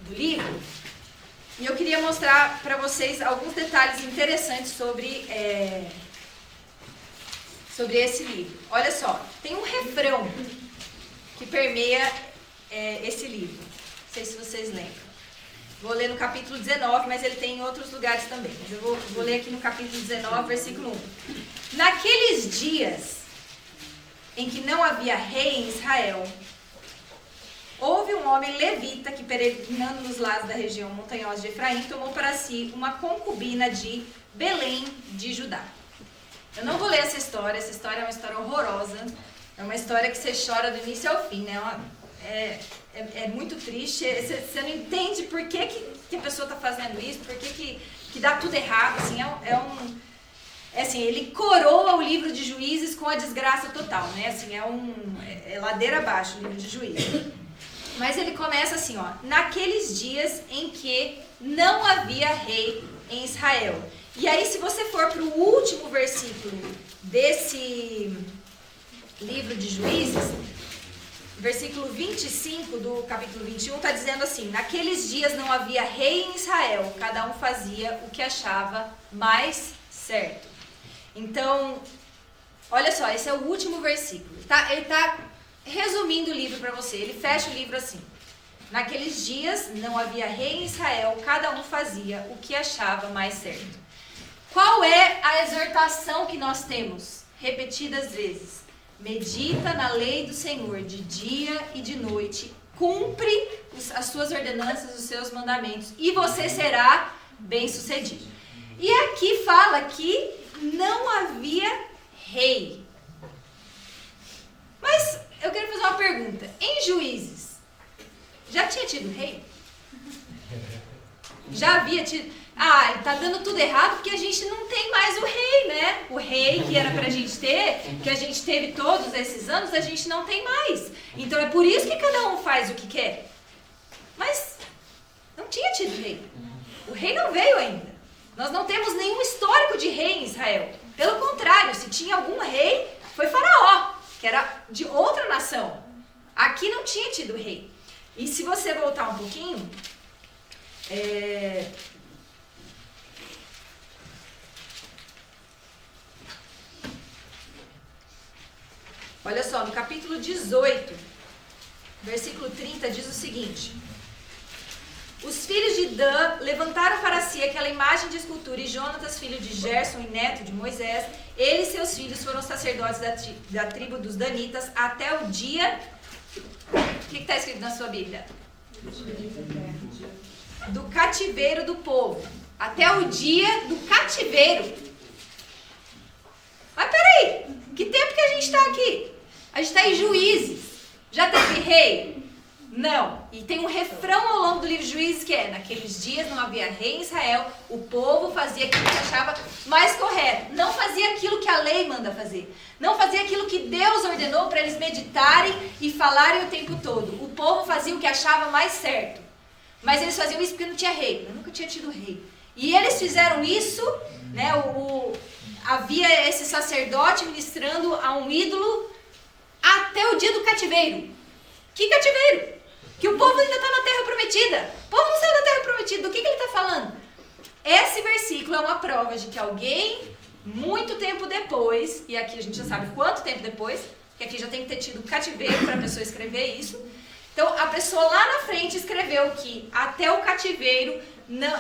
do livro, e eu queria mostrar para vocês alguns detalhes interessantes sobre esse livro. Olha só, tem um refrão que permeia esse livro. Não sei se vocês lembram. Vou ler no capítulo 19, mas ele tem em outros lugares também. Mas eu vou ler aqui no capítulo 19, versículo 1. Naqueles dias em que não havia rei em Israel, houve um homem levita que, peregrinando nos lados da região montanhosa de Efraim, tomou para si uma concubina de Belém de Judá. Eu não vou ler essa história é uma história horrorosa, é uma história que você chora do início ao fim, né? É muito triste, você não entende por que a pessoa está fazendo isso, por que dá tudo errado, assim, assim, ele coroa o livro de Juízes com a desgraça total, né? Assim, é ladeira abaixo o livro de Juízes. Mas ele começa assim, ó: naqueles dias em que não havia rei em Israel. E aí, se você for para o último versículo desse livro de Juízes, versículo 25 do capítulo 21, está dizendo assim: naqueles dias não havia rei em Israel, cada um fazia o que achava mais certo. Então, olha só, esse é o último versículo. Ele está resumindo o livro para você, ele fecha o livro assim: naqueles dias não havia rei em Israel, cada um fazia o que achava mais certo. Qual é a exortação que nós temos repetidas vezes? Medita na lei do Senhor de dia e de noite, cumpre as suas ordenanças, os seus mandamentos, e você será bem-sucedido. E aqui fala que não havia rei. Mas eu quero fazer uma pergunta. Em Juízes, já tinha tido rei? Já havia tido? Tá dando tudo errado porque a gente não tem mais o rei, né? O rei que era pra gente ter, que a gente teve todos esses anos, a gente não tem mais. Então é por isso que cada um faz o que quer. Mas não tinha tido rei. O rei não veio ainda. Nós não temos nenhum histórico de rei em Israel. Pelo contrário, se tinha algum rei, foi Faraó, que era de outra nação. Aqui não tinha tido rei. E se você voltar um pouquinho, Olha só, no capítulo 18, versículo 30, diz o seguinte: os filhos de Dan levantaram para si aquela imagem de escultura, e Jonatas, filho de Gerson e neto de Moisés, ele e seus filhos foram sacerdotes da tribo dos Danitas até o dia... O que está escrito na sua Bíblia? Do cativeiro do povo. Até o dia do cativeiro. Mas peraí, que tempo que a gente está aqui? A gente está em Juízes. Já teve rei? Não. E tem um refrão ao longo do livro de Juízes que é: naqueles dias não havia rei em Israel, o povo fazia aquilo que achava mais correto. Não fazia aquilo que a lei manda fazer. Não fazia aquilo que Deus ordenou para eles meditarem e falarem o tempo todo. O povo fazia o que achava mais certo. Mas eles faziam isso porque não tinha rei. Eu nunca tinha tido rei. E eles fizeram isso, né? Havia esse sacerdote ministrando a um ídolo até o dia do cativeiro. Que cativeiro? Que o povo ainda está na terra prometida. O povo não saiu da terra prometida. Do que ele está falando? Esse versículo é uma prova de que alguém, muito tempo depois, e aqui a gente já sabe quanto tempo depois, que aqui já tem que ter tido cativeiro para a pessoa escrever isso. Então, a pessoa lá na frente escreveu que até o cativeiro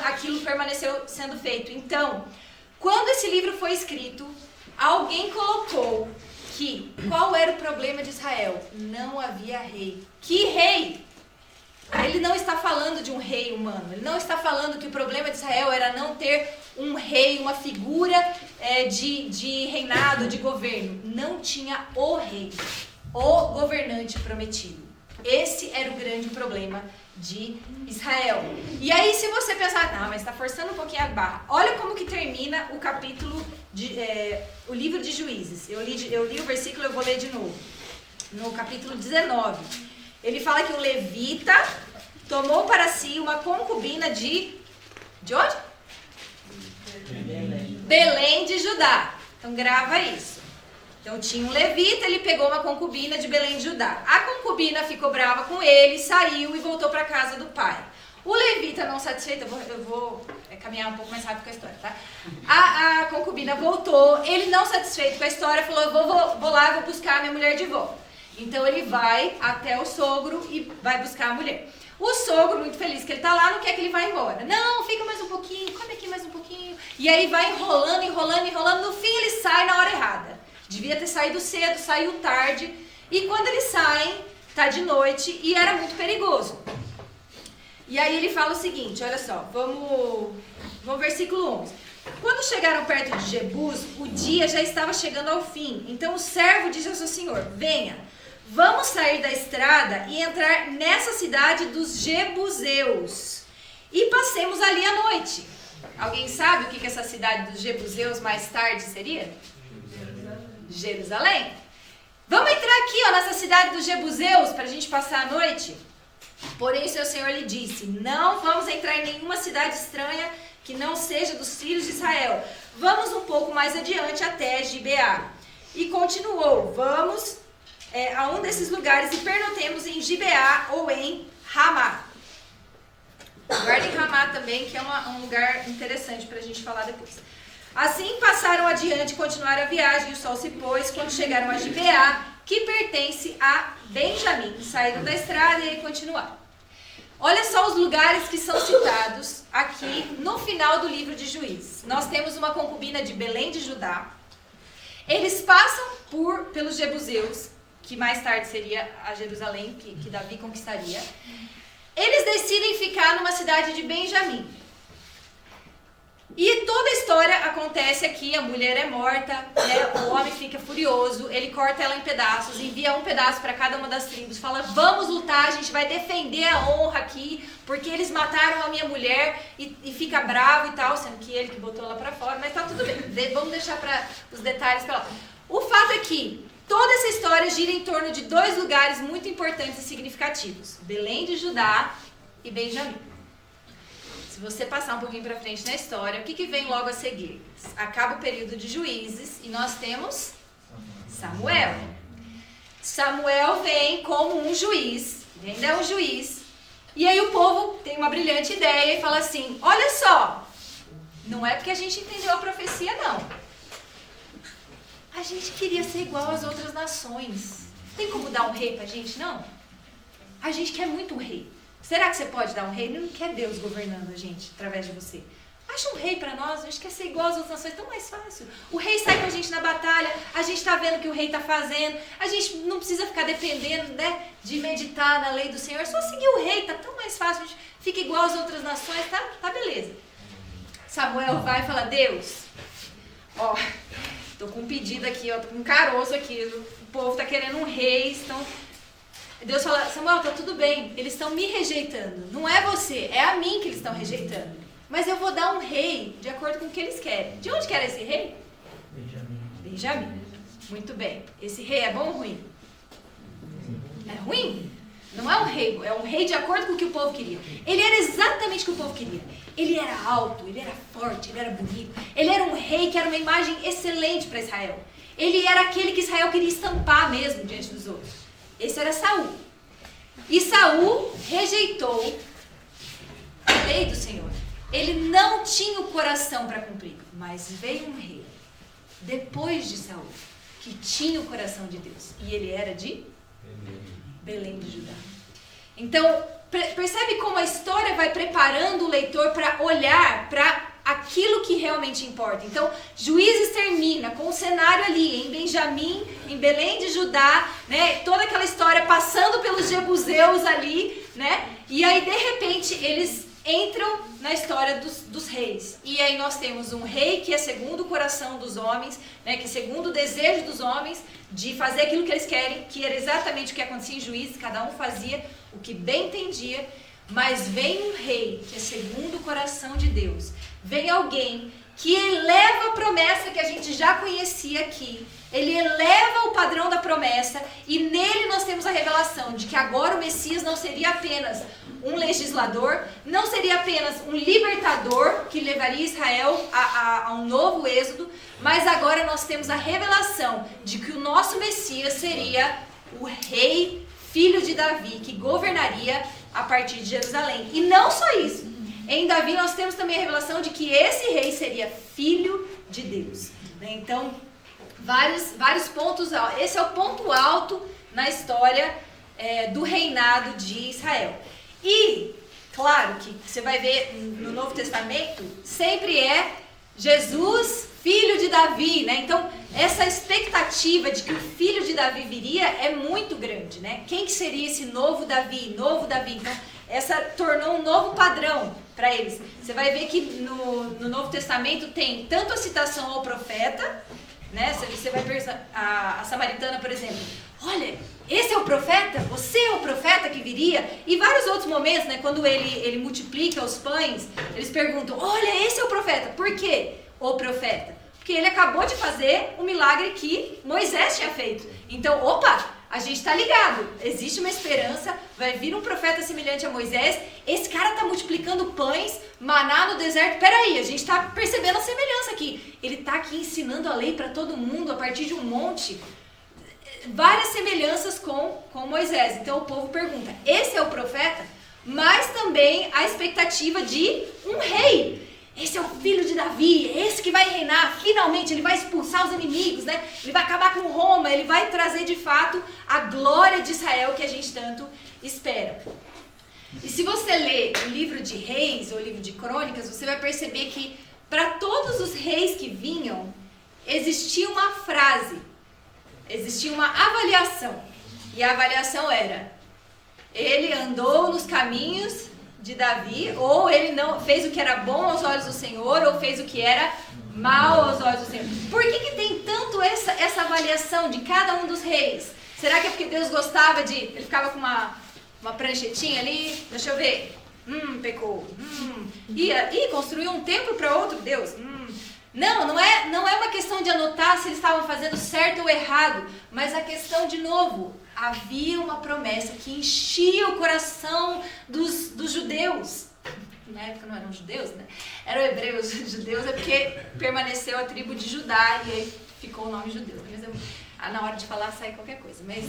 aquilo permaneceu sendo feito. Então, quando esse livro foi escrito, alguém colocou que qual era o problema de Israel? Não havia rei. Que rei? Ele não está falando de um rei humano. Ele não está falando que o problema de Israel era não ter um rei, uma figura de reinado, de governo. Não tinha o rei, o governante prometido. Esse era o grande problema de Israel. E aí, se você pensar, não, mas está forçando um pouquinho a barra. Olha como que termina o capítulo, o livro de Juízes. Eu li o versículo, eu vou ler de novo. No capítulo 19. Ele fala que o levita tomou para si uma concubina de onde? Belém de Judá. Então grava isso. Então tinha um levita, ele pegou uma concubina de Belém de Judá. A concubina ficou brava com ele, saiu e voltou para a casa do pai. O levita não satisfeito, eu vou caminhar um pouco mais rápido com a história, tá? A concubina voltou, ele não satisfeito com a história, falou, vou lá, vou buscar a minha mulher de volta. Então ele vai até o sogro e vai buscar a mulher. O sogro, muito feliz que ele tá lá, não quer que ele vá embora. Não, fica mais um pouquinho, come aqui mais um pouquinho. E aí vai enrolando. No fim ele sai na hora errada. Devia ter saído cedo, saiu tarde. E quando eles saem, tá de noite e era muito perigoso. E aí ele fala o seguinte, olha só, vamos versículo 11. Quando chegaram perto de Jebus, o dia já estava chegando ao fim. Então o servo disse ao seu senhor, venha, vamos sair da estrada e entrar nessa cidade dos Jebuseus e passemos ali a noite. Alguém sabe o que essa cidade dos Jebuseus mais tarde seria? Jerusalém. Vamos entrar aqui, ó, nessa cidade dos Jebuseus para a gente passar a noite? Porém, seu senhor lhe disse, não vamos entrar em nenhuma cidade estranha que não seja dos filhos de Israel. Vamos um pouco mais adiante até Gibeá. E continuou, vamos a um desses lugares e pernotemos em Gibeá ou em Ramá. Guarda em Ramá também, que é um lugar interessante para a gente falar depois. Assim passaram adiante e continuaram a viagem, e o sol se pôs quando chegaram a Gibeá, que pertence a Benjamim. Saíram da estrada e aí continuaram. Olha só os lugares que são citados aqui no final do livro de Juízes. Nós temos uma concubina de Belém de Judá. Eles passam pelos Jebuseus, que mais tarde seria a Jerusalém, que Davi conquistaria. Eles decidem ficar numa cidade de Benjamim. E toda a história acontece aqui, a mulher é morta, né? O homem fica furioso, ele corta ela em pedaços, envia um pedaço para cada uma das tribos, fala, vamos lutar, a gente vai defender a honra aqui, porque eles mataram a minha mulher, e fica bravo e tal, sendo que ele que botou ela para fora, mas tá tudo bem, vamos deixar para os detalhes para lá. O fato é que toda essa história gira em torno de dois lugares muito importantes e significativos, Belém de Judá e Benjamim. Se você passar um pouquinho para frente na história, o que vem logo a seguir? Acaba o período de Juízes e nós temos Samuel. Samuel vem como um juiz, ele ainda é um juiz. E aí o povo tem uma brilhante ideia e fala assim, olha só, não é porque a gente entendeu a profecia não. A gente queria ser igual às outras nações. Tem como dar um rei pra gente? Não. A gente quer muito um rei. Será que você pode dar um rei? Não quer Deus governando a gente através de você. Acha um rei pra nós, a gente quer ser igual às outras nações, é tão mais fácil. O rei sai com a gente na batalha, a gente tá vendo o que o rei tá fazendo, a gente não precisa ficar dependendo, né, de meditar na lei do Senhor, é só seguir o rei, tá tão mais fácil, a gente fica igual às outras nações, tá beleza. Samuel vai e fala, Deus, ó, tô com um pedido aqui, ó, tô com um caroço aqui, o povo tá querendo um rei, estão... Deus fala, Samuel, tá tudo bem, eles estão me rejeitando, não é você, é a mim que eles estão rejeitando. Mas eu vou dar um rei de acordo com o que eles querem. De onde que era esse rei? Benjamim. Muito bem. Esse rei é bom ou ruim? É ruim? Não é um rei de acordo com o que o povo queria. Ele era exatamente o que o povo queria. Ele era alto, ele era forte, ele era bonito. Ele era um rei que era uma imagem excelente para Israel. Ele era aquele que Israel queria estampar mesmo diante dos outros. Esse era Saul. E Saul rejeitou a lei do Senhor. Ele não tinha o coração para cumprir, mas veio um rei, depois de Saul, que tinha o coração de Deus. E ele era de Belém de Judá. Então, percebe como a história vai preparando o leitor para olhar para aquilo que realmente importa. Então, Juízes termina com o cenário ali, em Benjamim, em Belém de Judá, né? Toda aquela história passando pelos jebuseus ali, né? E aí, de repente, eles entram na história dos reis. E aí nós temos um rei que é segundo o coração dos homens, né, que é segundo o desejo dos homens de fazer aquilo que eles querem, que era exatamente o que acontecia em Juízes, cada um fazia o que bem entendia, mas vem um rei que é segundo o coração de Deus. Vem alguém que eleva a promessa que a gente já conhecia aqui, ele eleva o padrão da promessa e nele nós temos a revelação de que agora o Messias não seria apenas um legislador, não seria apenas um libertador que levaria Israel a um novo êxodo, mas agora nós temos a revelação de que o nosso Messias seria o rei, filho de Davi, que governaria a partir de Jerusalém. E não só isso, em Davi nós temos também a revelação de que esse rei seria filho de Deus. Então, vários pontos, esse é o ponto alto na história do reinado de Israel. E, claro, que você vai ver no Novo Testamento, sempre é Jesus, filho de Davi, né? Então, essa expectativa de que o filho de Davi viria é muito grande, né? Quem que seria esse novo Davi? Novo Davi. Então, essa tornou um novo padrão para eles. Você vai ver que no Novo Testamento tem tanto a citação ao profeta, né? Você vai ver a samaritana, por exemplo. Olha, esse é o profeta? Você é o profeta que viria? E vários outros momentos, né? Quando ele multiplica os pães, eles perguntam, olha, esse é o profeta. Por quê? O profeta. Porque ele acabou de fazer o milagre que Moisés tinha feito. Então, opa, a gente está ligado. Existe uma esperança, vai vir um profeta semelhante a Moisés. Esse cara está multiplicando pães, maná no deserto. Peraí, a gente está percebendo a semelhança aqui. Ele está aqui ensinando a lei para todo mundo a partir de um monte. Várias semelhanças com Moisés. Então o povo pergunta, esse é o profeta? Mas também a expectativa de um rei. Esse é o filho de Davi, esse que vai reinar, finalmente ele vai expulsar os inimigos, né? Ele vai acabar com Roma, ele vai trazer de fato a glória de Israel que a gente tanto espera. E se você ler o livro de Reis ou o livro de Crônicas, você vai perceber que para todos os reis que vinham, existia uma frase, existia uma avaliação. E a avaliação era, ele andou nos caminhos de Davi, ou ele não fez o que era bom aos olhos do Senhor, ou fez o que era mal aos olhos do Senhor. Por que tem tanto essa avaliação de cada um dos reis? Será que é porque Deus gostava de... Ele ficava com uma pranchetinha ali, deixa eu ver, pecou, construiu um templo para outro Deus, Não é uma questão de anotar se eles estavam fazendo certo ou errado, mas a questão, de novo, havia uma promessa que enchia o coração dos judeus. Na época não eram judeus, né? Eram hebreus. Judeus é porque permaneceu a tribo de Judá e aí ficou o nome judeu. Mas na hora de falar sai qualquer coisa. Mas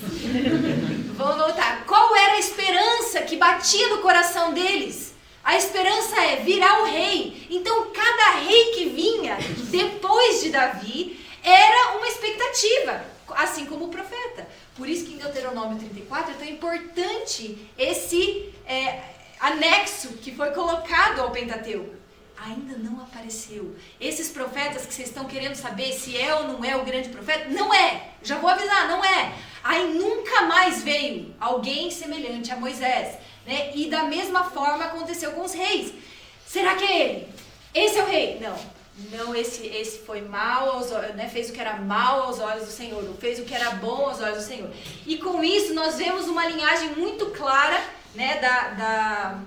vamos voltar. Qual era a esperança que batia no coração deles? A esperança é virar o rei. Então cada rei que vinha depois de Davi era uma expectativa. Deuteronômio 34, é tão importante esse anexo que foi colocado ao Pentateuco. Ainda não apareceu. Esses profetas que vocês estão querendo saber se é ou não é o grande profeta, não é. Já vou avisar, não é. Aí nunca mais veio alguém semelhante a Moisés, né? E da mesma forma aconteceu com os reis. Será que é ele? Esse é o rei? Não, esse foi mal aos olhos, né? Fez o que era mal aos olhos do Senhor, ou fez o que era bom aos olhos do Senhor. E com isso nós vemos uma linhagem muito clara, né, da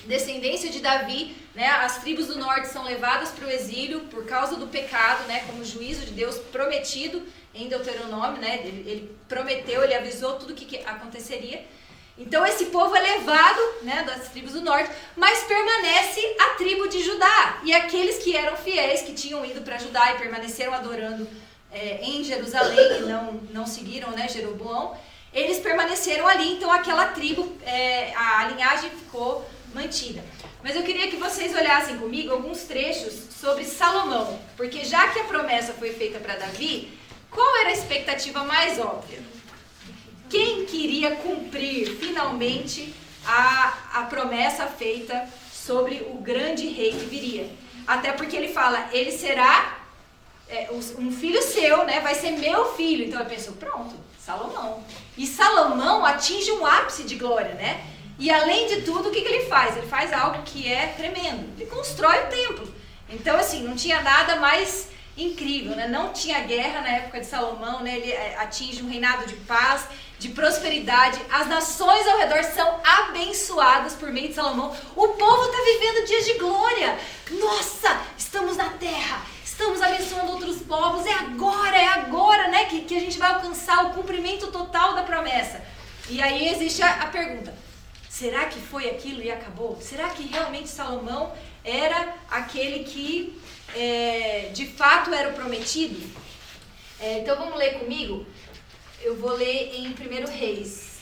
descendência de Davi, né? As tribos do norte são levadas para o exílio por causa do pecado, né? Como juízo de Deus prometido em Deuteronômio, né? Ele prometeu, ele avisou tudo o que aconteceria. Então esse povo é levado, né, das tribos do norte, mas permanece a tribo de Judá. E aqueles que eram fiéis, que tinham ido para Judá e permaneceram adorando em Jerusalém e não seguiram, né, Jeroboão, eles permaneceram ali. Então aquela tribo, a linhagem ficou mantida. Mas eu queria que vocês olhassem comigo alguns trechos sobre Salomão, porque já que a promessa foi feita para Davi, qual era a expectativa mais óbvia? Quem queria cumprir finalmente a promessa feita sobre o grande rei que viria? Até porque ele fala, ele será um filho seu, né? Vai ser meu filho. Então eu penso, pronto, Salomão. E Salomão atinge um ápice de glória, né? E além de tudo, o que ele faz? Ele faz algo que é tremendo. Ele constrói o templo. Então assim, não tinha nada mais incrível, né? Não tinha guerra na época de Salomão, né? Ele atinge um reinado de paz, de prosperidade. As nações ao redor são abençoadas por meio de Salomão. O povo está vivendo dias de glória. Nossa, estamos na terra, estamos abençoando outros povos. É agora, né, que a gente vai alcançar o cumprimento total da promessa. E aí existe a pergunta, será que foi aquilo e acabou? Será que realmente Salomão era aquele que de fato era o prometido? Então vamos ler comigo. Eu vou ler em 1 Reis.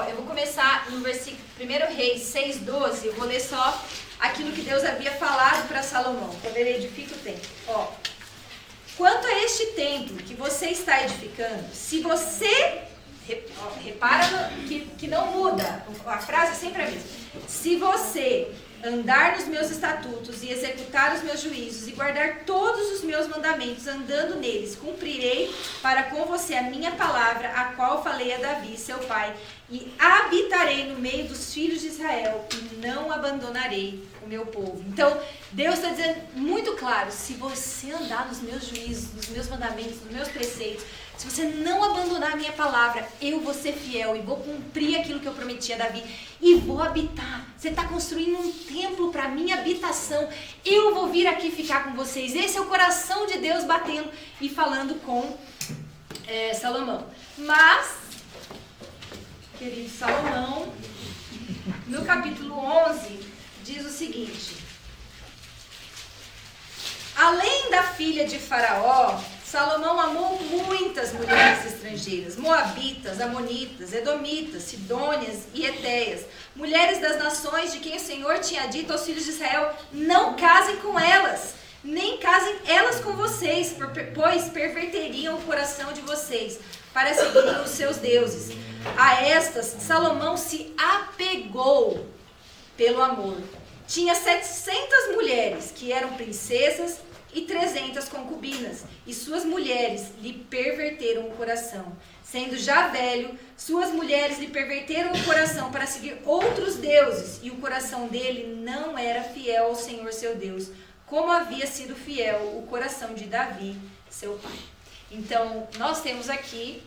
Eu vou começar no versículo 1 Reis 6:12. Eu vou ler só aquilo que Deus havia falado para Salomão, quando ele edifica o templo. Quanto a este templo que você está edificando, se você, repara que não muda, a frase é sempre a mesma. Se você andar nos meus estatutos e executar os meus juízos e guardar todos os meus mandamentos, andando neles, cumprirei para com você a minha palavra, a qual falei a Davi, seu pai, e habitarei no meio dos filhos de Israel e não abandonarei o meu povo. Então, Deus está dizendo muito claro, se você andar nos meus juízos, nos meus mandamentos, nos meus preceitos, se você não abandonar a minha palavra, eu vou ser fiel e vou cumprir aquilo que eu prometi a Davi e vou habitar. Você está construindo um templo para a minha habitação. Eu vou vir aqui ficar com vocês. Esse é o coração de Deus batendo e falando com Salomão. Mas, querido Salomão, no capítulo 11, diz o seguinte: além da filha de Faraó, Salomão amou muitas mulheres estrangeiras, moabitas, amonitas, edomitas, sidônias e etéias, mulheres das nações de quem o Senhor tinha dito aos filhos de Israel, não casem com elas, nem casem elas com vocês, pois perverteriam o coração de vocês, para seguirem os seus deuses. A estas, Salomão se apegou pelo amor. Tinha 700 mulheres que eram princesas e 300 concubinas, e suas mulheres lhe perverteram o coração. Sendo já velho, suas mulheres lhe perverteram o coração para seguir outros deuses, e o coração dele não era fiel ao Senhor seu Deus, como havia sido fiel o coração de Davi, seu pai. Então, nós temos aqui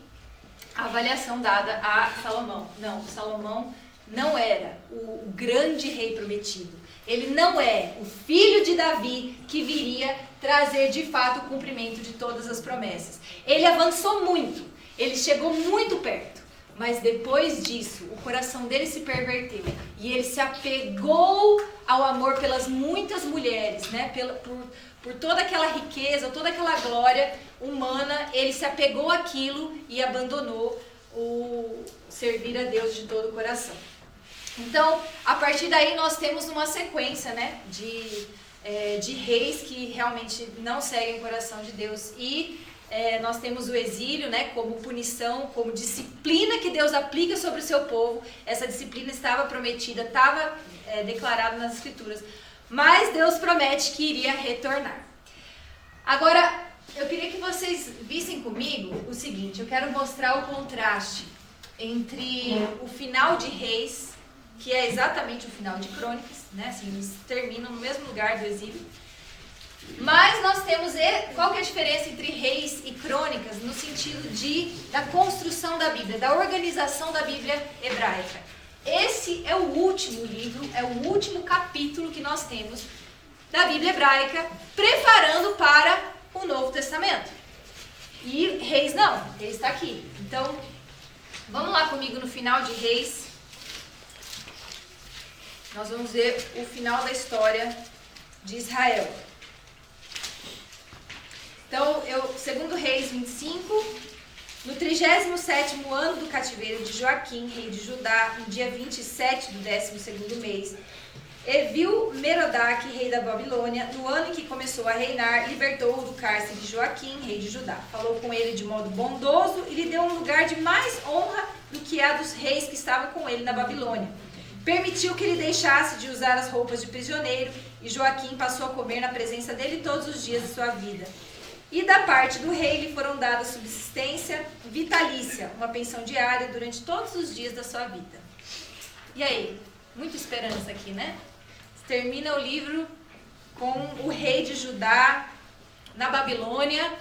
a avaliação dada a Salomão. Não, Salomão não era o grande rei prometido. Ele não é o filho de Davi que viria trazer de fato o cumprimento de todas as promessas. Ele avançou muito, ele chegou muito perto, mas depois disso o coração dele se perverteu e ele se apegou ao amor pelas muitas mulheres, né? Por toda aquela riqueza, toda aquela glória humana, ele se apegou àquilo e abandonou servir a Deus de todo o coração. Então, a partir daí nós temos uma sequência, né, de reis que realmente não seguem o coração de Deus. E nós temos o exílio, né, como punição, como disciplina que Deus aplica sobre o seu povo. Essa disciplina estava prometida, estava declarada nas Escrituras. Mas Deus promete que iria retornar. Agora, eu queria que vocês vissem comigo o seguinte. Eu quero mostrar o contraste entre o final de Reis, que é exatamente o final de Crônicas, né? Assim, eles terminam no mesmo lugar do exílio. Mas nós temos, qual que é a diferença entre Reis e Crônicas no sentido da construção da Bíblia, da organização da Bíblia hebraica. Esse é o último livro, é o último capítulo que nós temos da Bíblia hebraica, preparando para o Novo Testamento. E Reis não, Reis está aqui. Então, vamos lá comigo no final de Reis. Nós vamos ver o final da história de Israel. Então, segundo Reis 25, no 37º ano do cativeiro de Joaquim, rei de Judá, no dia 27 do 12º mês, Evil-Merodach, rei da Babilônia, no ano em que começou a reinar, libertou-o do cárcere de Joaquim, rei de Judá. Falou com ele de modo bondoso e lhe deu um lugar de mais honra do que a dos reis que estavam com ele na Babilônia. Permitiu que ele deixasse de usar as roupas de prisioneiro, e Joaquim passou a comer na presença dele todos os dias de sua vida. E da parte do rei lhe foram dadas subsistência vitalícia, uma pensão diária durante todos os dias da sua vida. E aí? Muita esperança aqui, né? Termina o livro com o rei de Judá na Babilônia.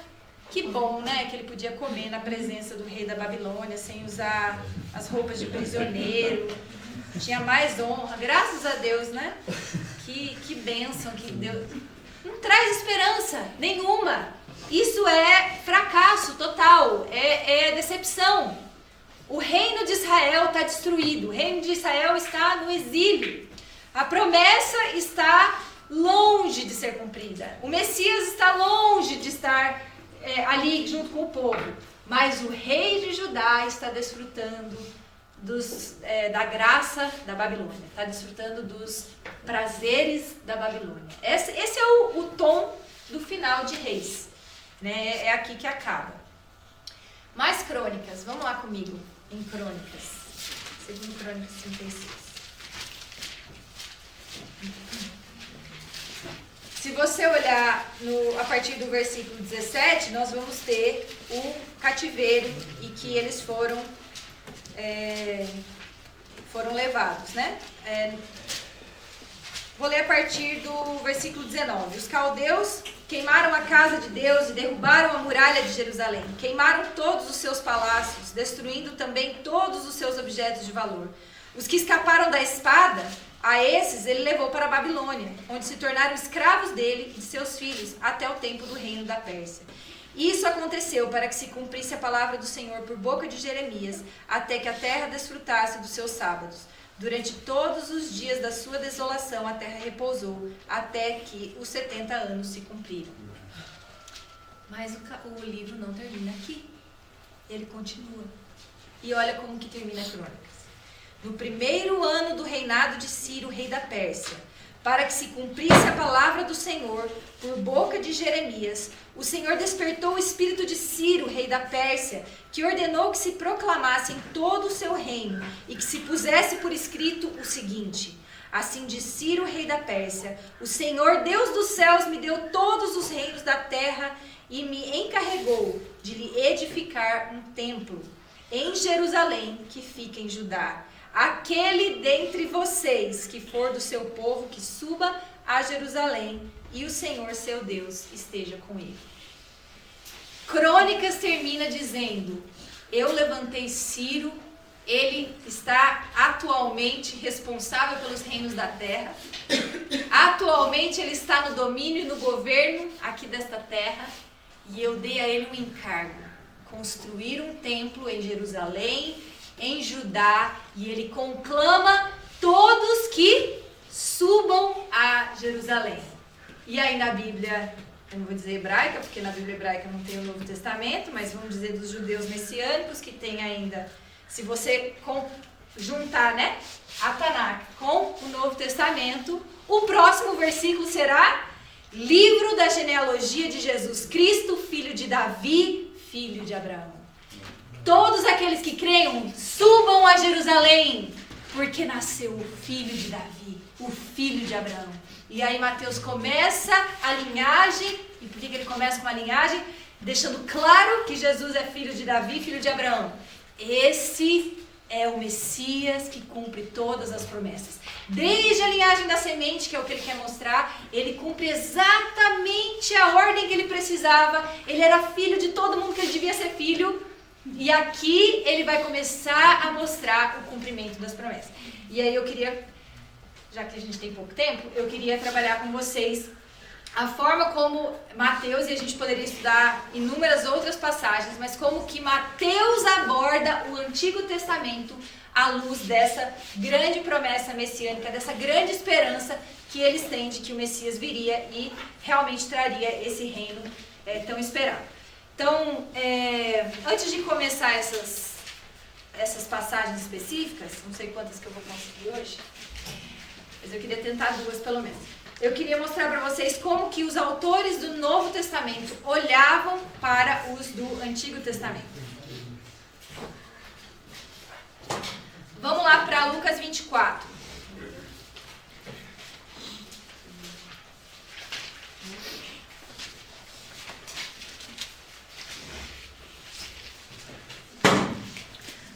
Que bom, né? Que ele podia comer na presença do rei da Babilônia, sem usar as roupas de prisioneiro. Tinha mais honra. Graças a Deus, né? Que bênção que Deus... Não traz esperança nenhuma. Isso é fracasso total. É decepção. O reino de Israel está destruído. O reino de Israel está no exílio. A promessa está longe de ser cumprida. O Messias está longe de estar ali junto com o povo. Mas o rei de Judá está desfrutando da graça da Babilônia. Está desfrutando dos prazeres da Babilônia. Esse é o tom do final de Reis. Né? É aqui que acaba. Mais crônicas. Vamos lá comigo. Em Crônicas. Segundo Crônicas 36. Se você olhar a partir do versículo 17, nós vamos ter o cativeiro e que eles foram levados, né? Vou ler a partir do versículo 19. Os caldeus queimaram a casa de Deus e derrubaram a muralha de Jerusalém. Queimaram todos os seus palácios, destruindo também todos os seus objetos de valor. Os que escaparam da espada, a esses ele levou para a Babilônia, onde se tornaram escravos dele e de seus filhos, até o tempo do reino da Pérsia. Isso aconteceu para que se cumprisse a palavra do Senhor por boca de Jeremias, até que a terra desfrutasse dos seus sábados. Durante todos os dias da sua desolação, a terra repousou, até que os 70 anos se cumpriram. Mas o livro não termina aqui. Ele continua. E olha como que termina a Crônicas. No primeiro ano do reinado de Ciro, rei da Pérsia, para que se cumprisse a palavra do Senhor por boca de Jeremias, o Senhor despertou o espírito de Ciro, rei da Pérsia, que ordenou que se proclamasse em todo o seu reino e que se pusesse por escrito o seguinte: assim diz Ciro, rei da Pérsia, o Senhor, Deus dos céus, me deu todos os reinos da terra e me encarregou de lhe edificar um templo em Jerusalém, que fica em Judá. Aquele dentre vocês que for do seu povo, que suba a Jerusalém, e o Senhor seu Deus esteja com ele. Crônicas termina dizendo: eu levantei Ciro, ele está atualmente responsável pelos reinos da terra, atualmente ele está no domínio e no governo aqui desta terra, e eu dei a ele um encargo: construir um templo em Jerusalém, em Judá, e ele conclama todos que subam a Jerusalém. E aí na Bíblia, eu não vou dizer hebraica, porque na Bíblia hebraica não tem o Novo Testamento, mas vamos dizer dos judeus messiânicos, que tem ainda se você juntar, né, a Tanakh com o Novo Testamento, o próximo versículo será livro da genealogia de Jesus Cristo, filho de Davi, filho de Abraão. Todos aqueles que creiam, subam a Jerusalém, porque nasceu o filho de Davi, o filho de Abraão. E aí Mateus começa a linhagem. E por que ele começa com a linhagem? Deixando claro que Jesus é filho de Davi, filho de Abraão. Esse é o Messias que cumpre todas as promessas. Desde a linhagem da semente, que é o que ele quer mostrar, ele cumpre exatamente a ordem que ele precisava. Ele era filho de todo mundo que ele devia ser filho. E aqui ele vai começar a mostrar o cumprimento das promessas. E aí eu queria, já que a gente tem pouco tempo, eu queria trabalhar com vocês a forma como Mateus, e a gente poderia estudar inúmeras outras passagens, mas como que Mateus aborda o Antigo Testamento à luz dessa grande promessa messiânica, dessa grande esperança que eles têm de que o Messias viria e realmente traria esse reino tão esperado. Então, antes de começar essas passagens específicas, não sei quantas que eu vou conseguir hoje, mas eu queria tentar 2 pelo menos. Eu queria mostrar para vocês como que os autores do Novo Testamento olhavam para os do Antigo Testamento. Vamos lá para Lucas 24.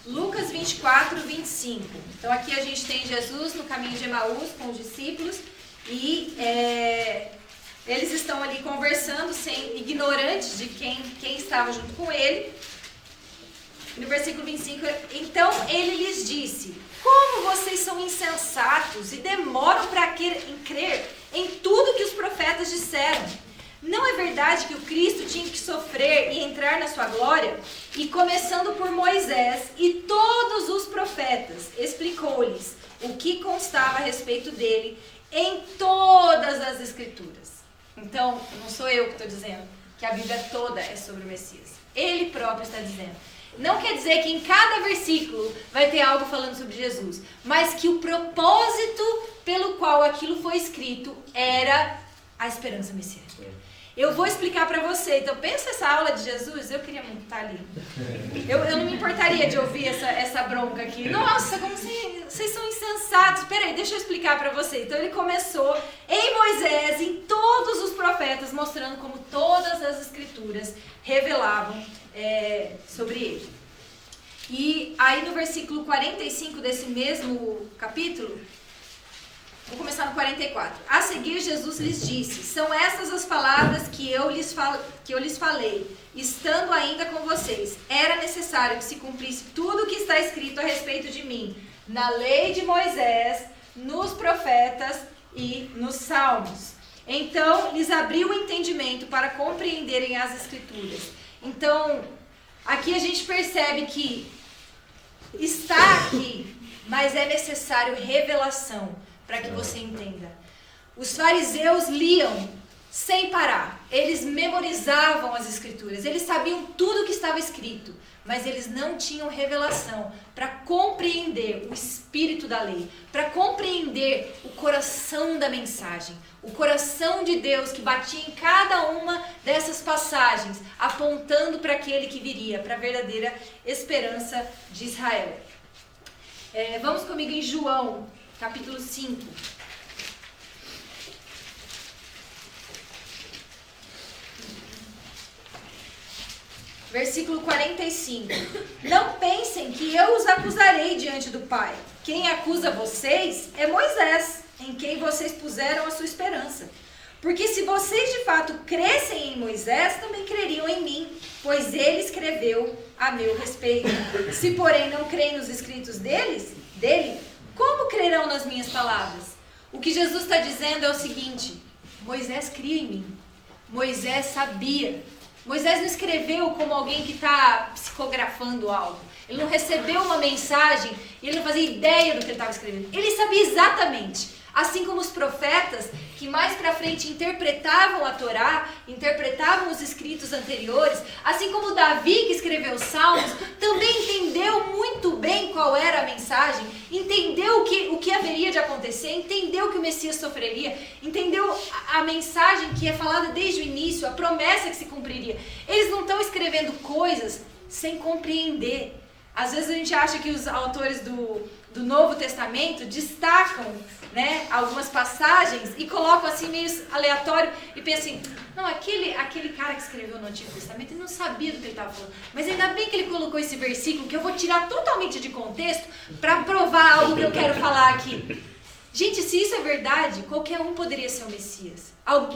Lucas 24, 25. Então aqui a gente tem Jesus no caminho de Emaús com os discípulos e eles estão ali conversando, ignorantes de quem estava junto com ele. No versículo 25, então ele lhes disse: como vocês são insensatos e demoram para crer em tudo que os profetas disseram? Não é verdade que o Cristo tinha que sofrer e entrar na sua glória? E começando por Moisés e todos os profetas, explicou-lhes o que constava a respeito dele em todas as Escrituras. Então, não sou eu que estou dizendo que a Bíblia toda é sobre o Messias. Ele próprio está dizendo. Não quer dizer que em cada versículo vai ter algo falando sobre Jesus, mas que o propósito pelo qual aquilo foi escrito era a esperança messiânica. Eu vou explicar para você. Então, pensa essa aula de Jesus. Eu queria muito estar ali. Eu não me importaria de ouvir essa bronca aqui. Nossa, como vocês são insensatos. Peraí, deixa eu explicar para você. Então, ele começou em Moisés, em todos os profetas, mostrando como todas as escrituras revelavam sobre ele. E aí, no versículo 45 desse mesmo capítulo, vou começar no 44. A seguir, Jesus lhes disse: são estas as palavras que eu lhes falei, estando ainda com vocês. Era necessário que se cumprisse tudo o que está escrito a respeito de mim, na lei de Moisés, nos profetas e nos salmos. Então, lhes abriu o entendimento para compreenderem as escrituras. Então, aqui a gente percebe que está aqui, mas é necessário revelação para que você entenda. Os fariseus liam sem parar. Eles memorizavam as escrituras. Eles sabiam tudo o que estava escrito, mas eles não tinham revelação para compreender o espírito da lei, para compreender o coração da mensagem, o coração de Deus que batia em cada uma dessas passagens, apontando para aquele que viria, para a verdadeira esperança de Israel. Vamos comigo em João, capítulo 5. Versículo 45. Não pensem que eu os acusarei diante do Pai. Quem acusa vocês é Moisés, em quem vocês puseram a sua esperança. Porque se vocês de fato crescem em Moisés, também creriam em mim, pois ele escreveu a meu respeito. Se porém não creem nos escritos dele, como crerão nas minhas palavras? O que Jesus está dizendo é o seguinte: Moisés cria em mim. Moisés sabia. Moisés não escreveu como alguém que está psicografando algo. Ele não recebeu uma mensagem e ele não fazia ideia do que ele estava escrevendo. Ele sabia exatamente. Assim como os profetas, que mais pra frente interpretavam a Torá, interpretavam os escritos anteriores, assim como Davi, que escreveu os Salmos, também entendeu muito bem qual era a mensagem, entendeu o que haveria de acontecer, entendeu que o Messias sofreria, entendeu a mensagem que é falada desde o início, a promessa que se cumpriria. Eles não estão escrevendo coisas sem compreender. Às vezes a gente acha que os autores do Novo Testamento destacam, né, algumas passagens e colocam assim meio aleatório e pensam assim, não, aquele cara que escreveu no Antigo Testamento, ele não sabia do que ele estava falando, mas ainda bem que ele colocou esse versículo que eu vou tirar totalmente de contexto para provar algo que eu quero falar aqui. Gente, se isso é verdade, qualquer um poderia ser o Messias.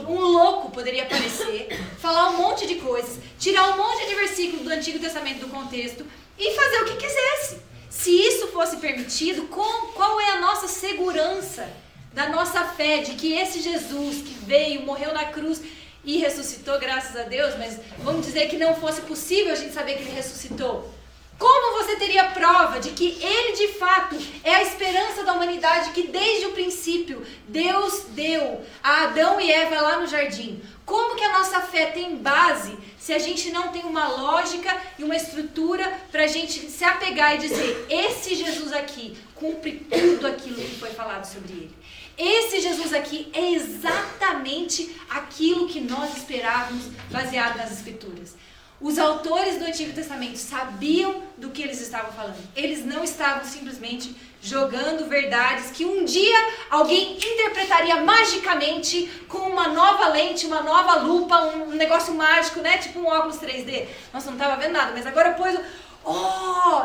Um louco poderia aparecer, falar um monte de coisas, tirar um monte de versículos do Antigo Testamento do contexto e fazer o que quisesse. Se isso fosse permitido, qual é a nossa segurança da nossa fé de que esse Jesus que veio, morreu na cruz e ressuscitou, graças a Deus, mas vamos dizer que não fosse possível a gente saber que ele ressuscitou? Como você teria prova de que ele de fato é a esperança da humanidade que desde o princípio Deus deu a Adão e Eva lá no jardim? Como que a nossa fé tem base se a gente não tem uma lógica e uma estrutura para a gente se apegar e dizer, esse Jesus aqui cumpre tudo aquilo que foi falado sobre ele. Esse Jesus aqui é exatamente aquilo que nós esperávamos baseado nas Escrituras. Os autores do Antigo Testamento sabiam do que eles estavam falando. Eles não estavam simplesmente jogando verdades que um dia alguém interpretaria magicamente com uma nova lente, uma nova lupa, um negócio mágico, né? Tipo um óculos 3D. Nossa, não estava vendo nada, mas agora depois...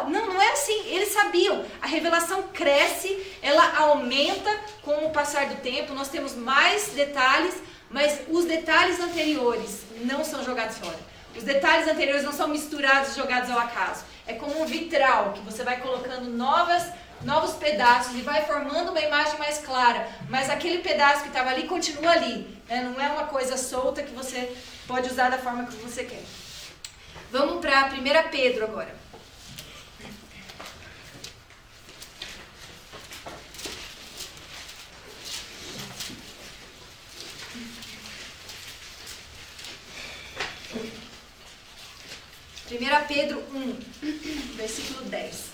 Não é assim. Eles sabiam. A revelação cresce, ela aumenta com o passar do tempo. Nós temos mais detalhes, mas os detalhes anteriores não são jogados fora. Os detalhes anteriores não são misturados e jogados ao acaso. É como um vitral que você vai colocando novos pedaços e vai formando uma imagem mais clara. Mas aquele pedaço que estava ali continua ali. Né? Não é uma coisa solta que você pode usar da forma que você quer. Vamos para 1 Pedro agora. Pedro 1, versículo 10.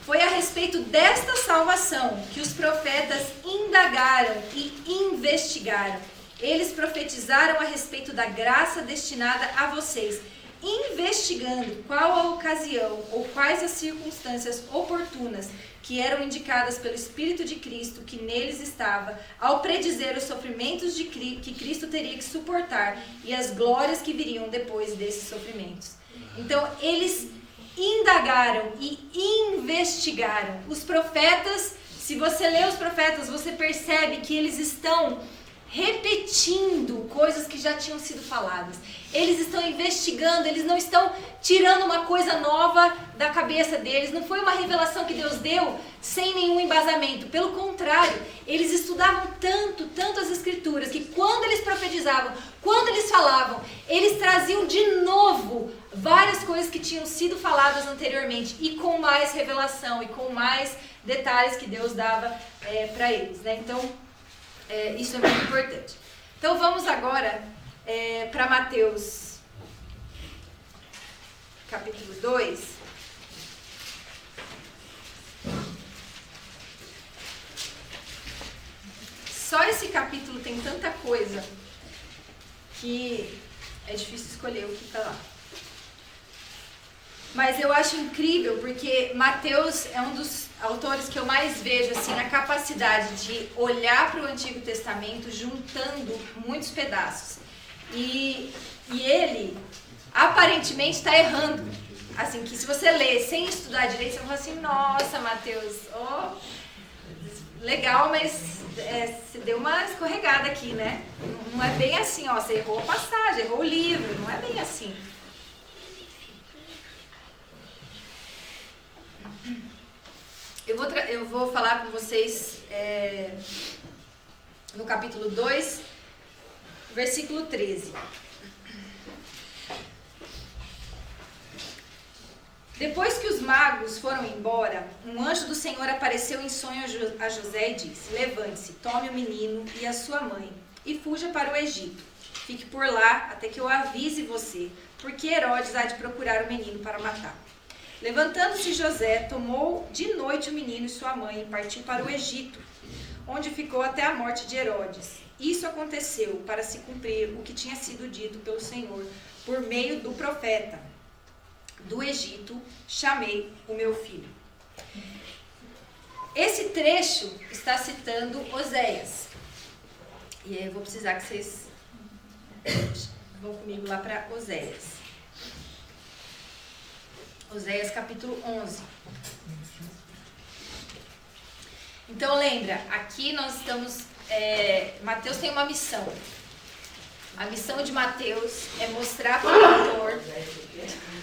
Foi a respeito desta salvação que os profetas indagaram e investigaram. Eles profetizaram a respeito da graça destinada a vocês, investigando qual a ocasião ou quais as circunstâncias oportunas que eram indicadas pelo Espírito de Cristo que neles estava, ao predizer os sofrimentos que Cristo teria que suportar e as glórias que viriam depois desses sofrimentos. Então, eles indagaram e investigaram. Os profetas, se você lê os profetas, você percebe que eles estão repetindo coisas que já tinham sido faladas. Eles estão investigando, eles não estão tirando uma coisa nova da cabeça deles. Não foi uma revelação que Deus deu sem nenhum embasamento. Pelo contrário, eles estudavam tanto as Escrituras, que quando eles profetizavam, quando eles falavam, eles traziam de novo várias coisas que tinham sido faladas anteriormente e com mais revelação e com mais detalhes que Deus dava para eles, né? Então, isso é muito importante. Então vamos agora para Mateus capítulo 2. Só esse capítulo tem tanta coisa que é difícil escolher o que falar. Mas eu acho incrível porque Mateus é um dos autores que eu mais vejo assim, a capacidade de olhar para o Antigo Testamento juntando muitos pedaços. E ele aparentemente está errando. Assim, que se você ler sem estudar direito, você vai falar assim, nossa, Mateus, legal, mas você deu uma escorregada aqui, né? Não é bem assim, você errou a passagem, errou o livro, não é bem assim. Eu vou falar com vocês no capítulo 2, versículo 13. Depois que os magos foram embora, um anjo do Senhor apareceu em sonho a José e disse: levante-se, tome o menino e a sua mãe e fuja para o Egito. Fique por lá até que eu avise você, porque Herodes há de procurar o menino para matar. Levantando-se José, tomou de noite o menino e sua mãe e partiu para o Egito, onde ficou até a morte de Herodes. Isso aconteceu para se cumprir o que tinha sido dito pelo Senhor por meio do profeta: do Egito chamei o meu filho. Esse trecho está citando Oséias. E aí eu vou precisar que vocês vão comigo lá para Oséias. Oséias capítulo 11. Então lembra, aqui nós estamos... Mateus tem uma missão. A missão de Mateus é mostrar para o leitor...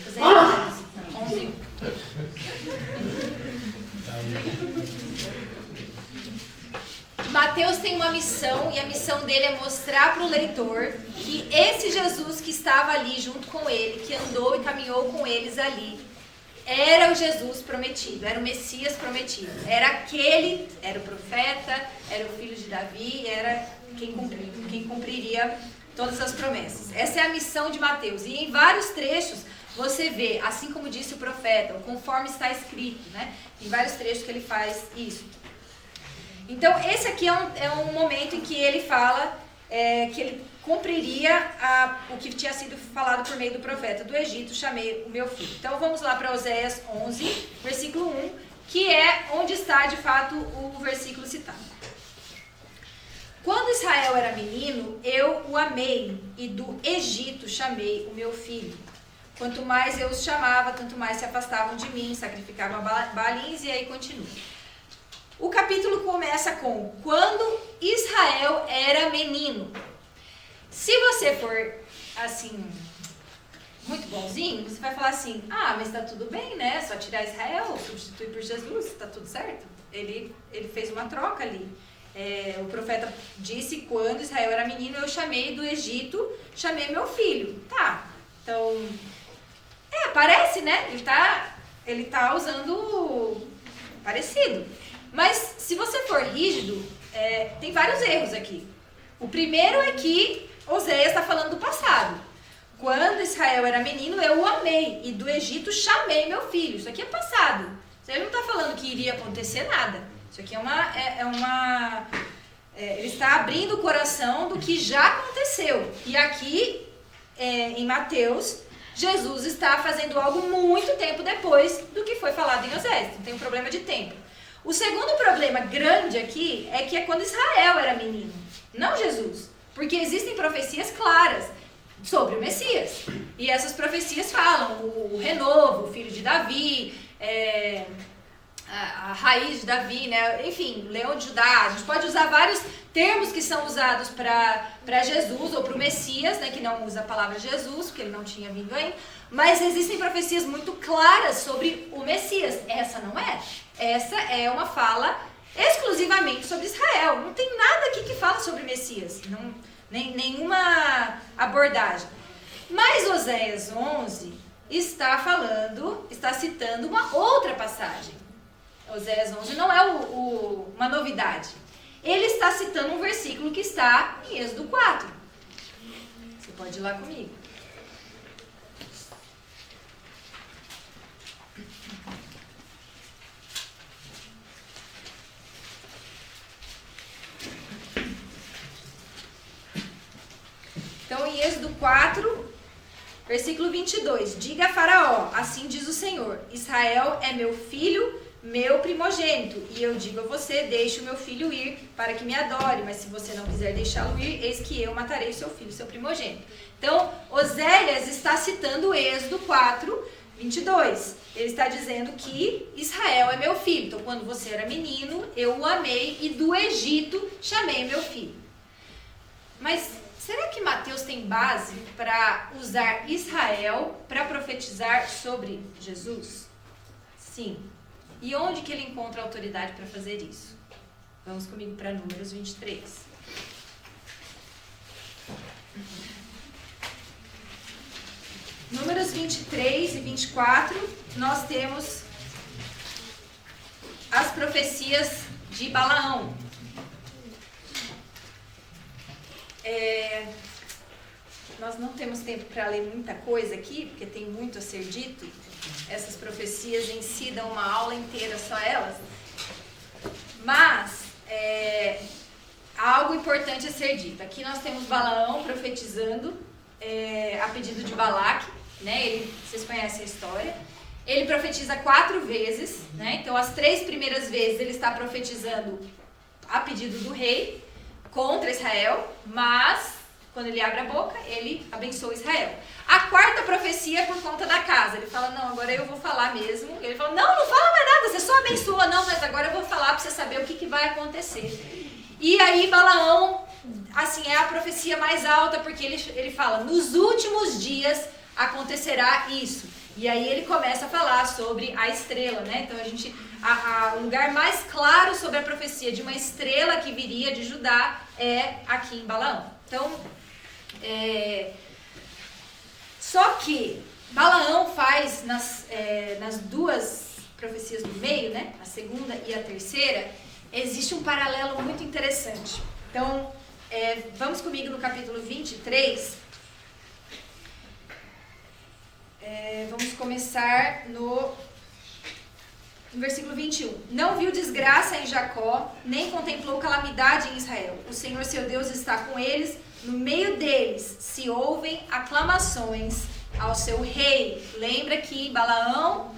Oséias 11. Mateus tem uma missão, e a missão dele é mostrar para o leitor que esse Jesus que estava ali junto com ele, que andou e caminhou com eles ali, era o Jesus prometido, era o Messias prometido. Era o profeta, era o filho de Davi, era quem cumpriria todas as promessas. Essa é a missão de Mateus. E em vários trechos você vê, assim como disse o profeta, conforme está escrito, né? Em vários trechos que ele faz isso. Então, esse aqui é um momento em que ele fala que ele cumpriria o que tinha sido falado por meio do profeta: do Egito chamei o meu filho. Então, vamos lá para Oséias 11, versículo 1, que é onde está, de fato, o versículo citado. Quando Israel era menino, eu o amei, e do Egito chamei o meu filho. Quanto mais eu os chamava, tanto mais se afastavam de mim, sacrificavam Baalins, e aí continua. O capítulo começa com: quando Israel era menino. Se você for, assim, muito bonzinho, você vai falar assim: ah, mas tá tudo bem, né? Só tirar Israel, substituir por Jesus, tá tudo certo. Ele fez uma troca ali. O profeta disse: quando Israel era menino, eu chamei do Egito, chamei meu filho. Tá, então, parece, né? Ele tá usando parecido. Mas, se você for rígido, tem vários erros aqui. O primeiro é que Oséias está falando do passado. Quando Israel era menino, eu o amei, e do Egito chamei meu filho. Isso aqui é passado. Ele não está falando que iria acontecer nada. Isso aqui ele está abrindo o coração do que já aconteceu. E aqui, em Mateus, Jesus está fazendo algo muito tempo depois do que foi falado em Oséias. Então tem um problema de tempo. O segundo problema grande aqui é que é quando Israel era menino, não Jesus. Porque existem profecias claras sobre o Messias. E essas profecias falam o renovo, o filho de Davi, a raiz de Davi, né? Enfim, leão de Judá. A gente pode usar vários termos que são usados para Jesus ou para o Messias, né? Que não usa a palavra Jesus, porque ele não tinha vindo ainda. Mas existem profecias muito claras sobre o Messias. Essa não é. Essa é uma fala exclusivamente sobre Israel. Não tem nada aqui que fala sobre Messias. Nenhuma abordagem. Mas Oséias 11 está citando uma outra passagem. Oséias 11 não é uma novidade. Ele está citando um versículo que está em Êxodo 4. Você pode ir lá comigo. Então, em Êxodo 4, versículo 22. Diga a Faraó: assim diz o Senhor, Israel é meu filho, meu primogênito. E eu digo a você: deixe o meu filho ir para que me adore. Mas se você não quiser deixá-lo ir, eis que eu matarei o seu filho, seu primogênito. Então, Oséias está citando Êxodo 4, 22. Ele está dizendo que Israel é meu filho. Então, quando você era menino, eu o amei, e do Egito chamei meu filho. Mas será que Mateus tem base para usar Israel para profetizar sobre Jesus? Sim. E onde que ele encontra autoridade para fazer isso? Vamos comigo para Números 23. Números versículos 23 e 24, nós temos as profecias de Balaão. Nós não temos tempo para ler muita coisa aqui, porque tem muito a ser dito. Essas profecias em si dão uma aula inteira só elas. Mas algo importante a ser dito. Aqui nós temos Balaão profetizando a pedido de Balaque, né? Vocês conhecem a história. Ele profetiza 4 vezes, né? Então as 3 primeiras vezes ele está profetizando a pedido do rei contra Israel, mas quando ele abre a boca, ele abençoa Israel. A 4ª profecia é por conta da casa. Ele fala, não, agora eu vou falar mesmo. Ele fala, não fala mais nada, você só abençoa. Não, mas agora eu vou falar para você saber o que vai acontecer. E aí Balaão, assim, é a profecia mais alta, porque ele fala, nos últimos dias acontecerá isso. E aí ele começa a falar sobre a estrela, né? Então o lugar mais claro sobre a profecia de uma estrela que viria de Judá é aqui em Balaão. Então, só que Balaão faz nas 2 profecias do meio, né? A 2ª e a 3ª, existe um paralelo muito interessante. Então, vamos comigo no capítulo 23. Vamos começar no versículo 21. Não viu desgraça em Jacó, nem contemplou calamidade em Israel. O Senhor seu Deus está com eles, no meio deles se ouvem aclamações ao seu rei. Lembra que Balaão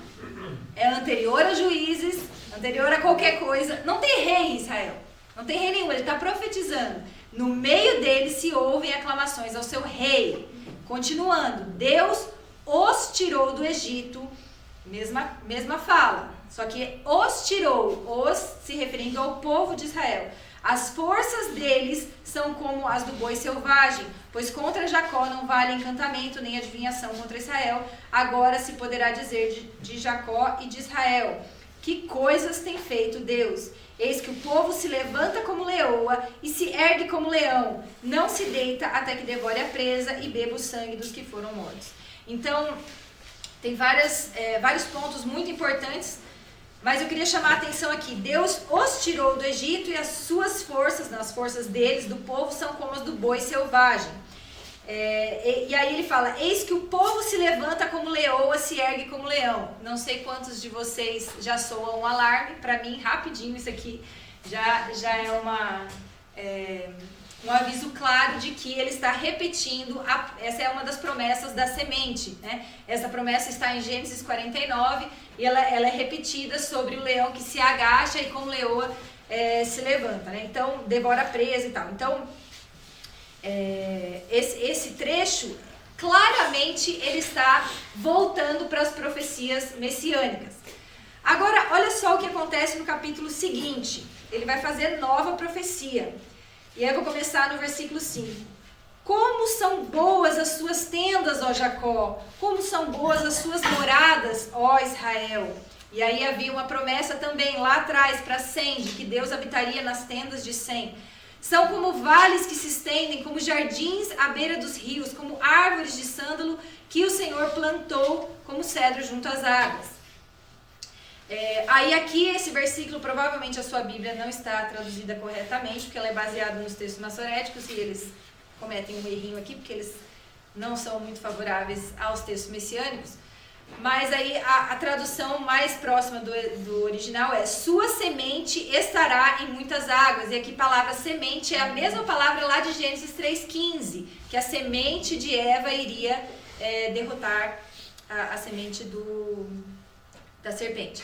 é anterior a juízes, anterior a qualquer coisa. Não tem rei em Israel, não tem rei nenhum, ele está profetizando. No meio deles se ouvem aclamações ao seu rei. Continuando, Deus os tirou do Egito, mesma fala, só que os tirou, os se referindo ao povo de Israel. As forças deles são como as do boi selvagem, pois contra Jacó não vale encantamento nem adivinhação contra Israel. Agora se poderá dizer de Jacó e de Israel, que coisas tem feito Deus? Eis que o povo se levanta como leoa e se ergue como leão, não se deita até que devore a presa e beba o sangue dos que foram mortos. Então, tem vários pontos muito importantes, mas eu queria chamar a atenção aqui. Deus os tirou do Egito e as suas forças, as forças deles, do povo, são como as do boi selvagem. E aí ele fala, eis que o povo se levanta como leoa, se ergue como leão. Não sei quantos de vocês já soam um alarme, para mim, rapidinho, isso aqui já é um aviso claro de que ele está repetindo, essa é uma das promessas da semente, né? Essa promessa está em Gênesis 49 e ela é repetida sobre o leão que se agacha e como leoa se levanta, né? Então, devora a presa e tal. Então, esse trecho, claramente, ele está voltando para as profecias messiânicas. Agora, olha só o que acontece no capítulo seguinte. Ele vai fazer nova profecia. E aí eu vou começar no versículo 5. Como são boas as suas tendas, ó Jacó, como são boas as suas moradas, ó Israel. E aí havia uma promessa também lá atrás para Sem, de que Deus habitaria nas tendas de Sem. São como vales que se estendem, como jardins à beira dos rios, como árvores de sândalo que o Senhor plantou, como cedro junto às águas. Aí aqui esse versículo, provavelmente a sua Bíblia não está traduzida corretamente, porque ela é baseada nos textos maçoréticos e eles cometem um errinho aqui, porque eles não são muito favoráveis aos textos messiânicos. Mas aí a tradução mais próxima do original é: sua semente estará em muitas águas. E aqui a palavra semente é a mesma palavra lá de Gênesis 3,15, que a semente de Eva iria derrotar a semente da serpente.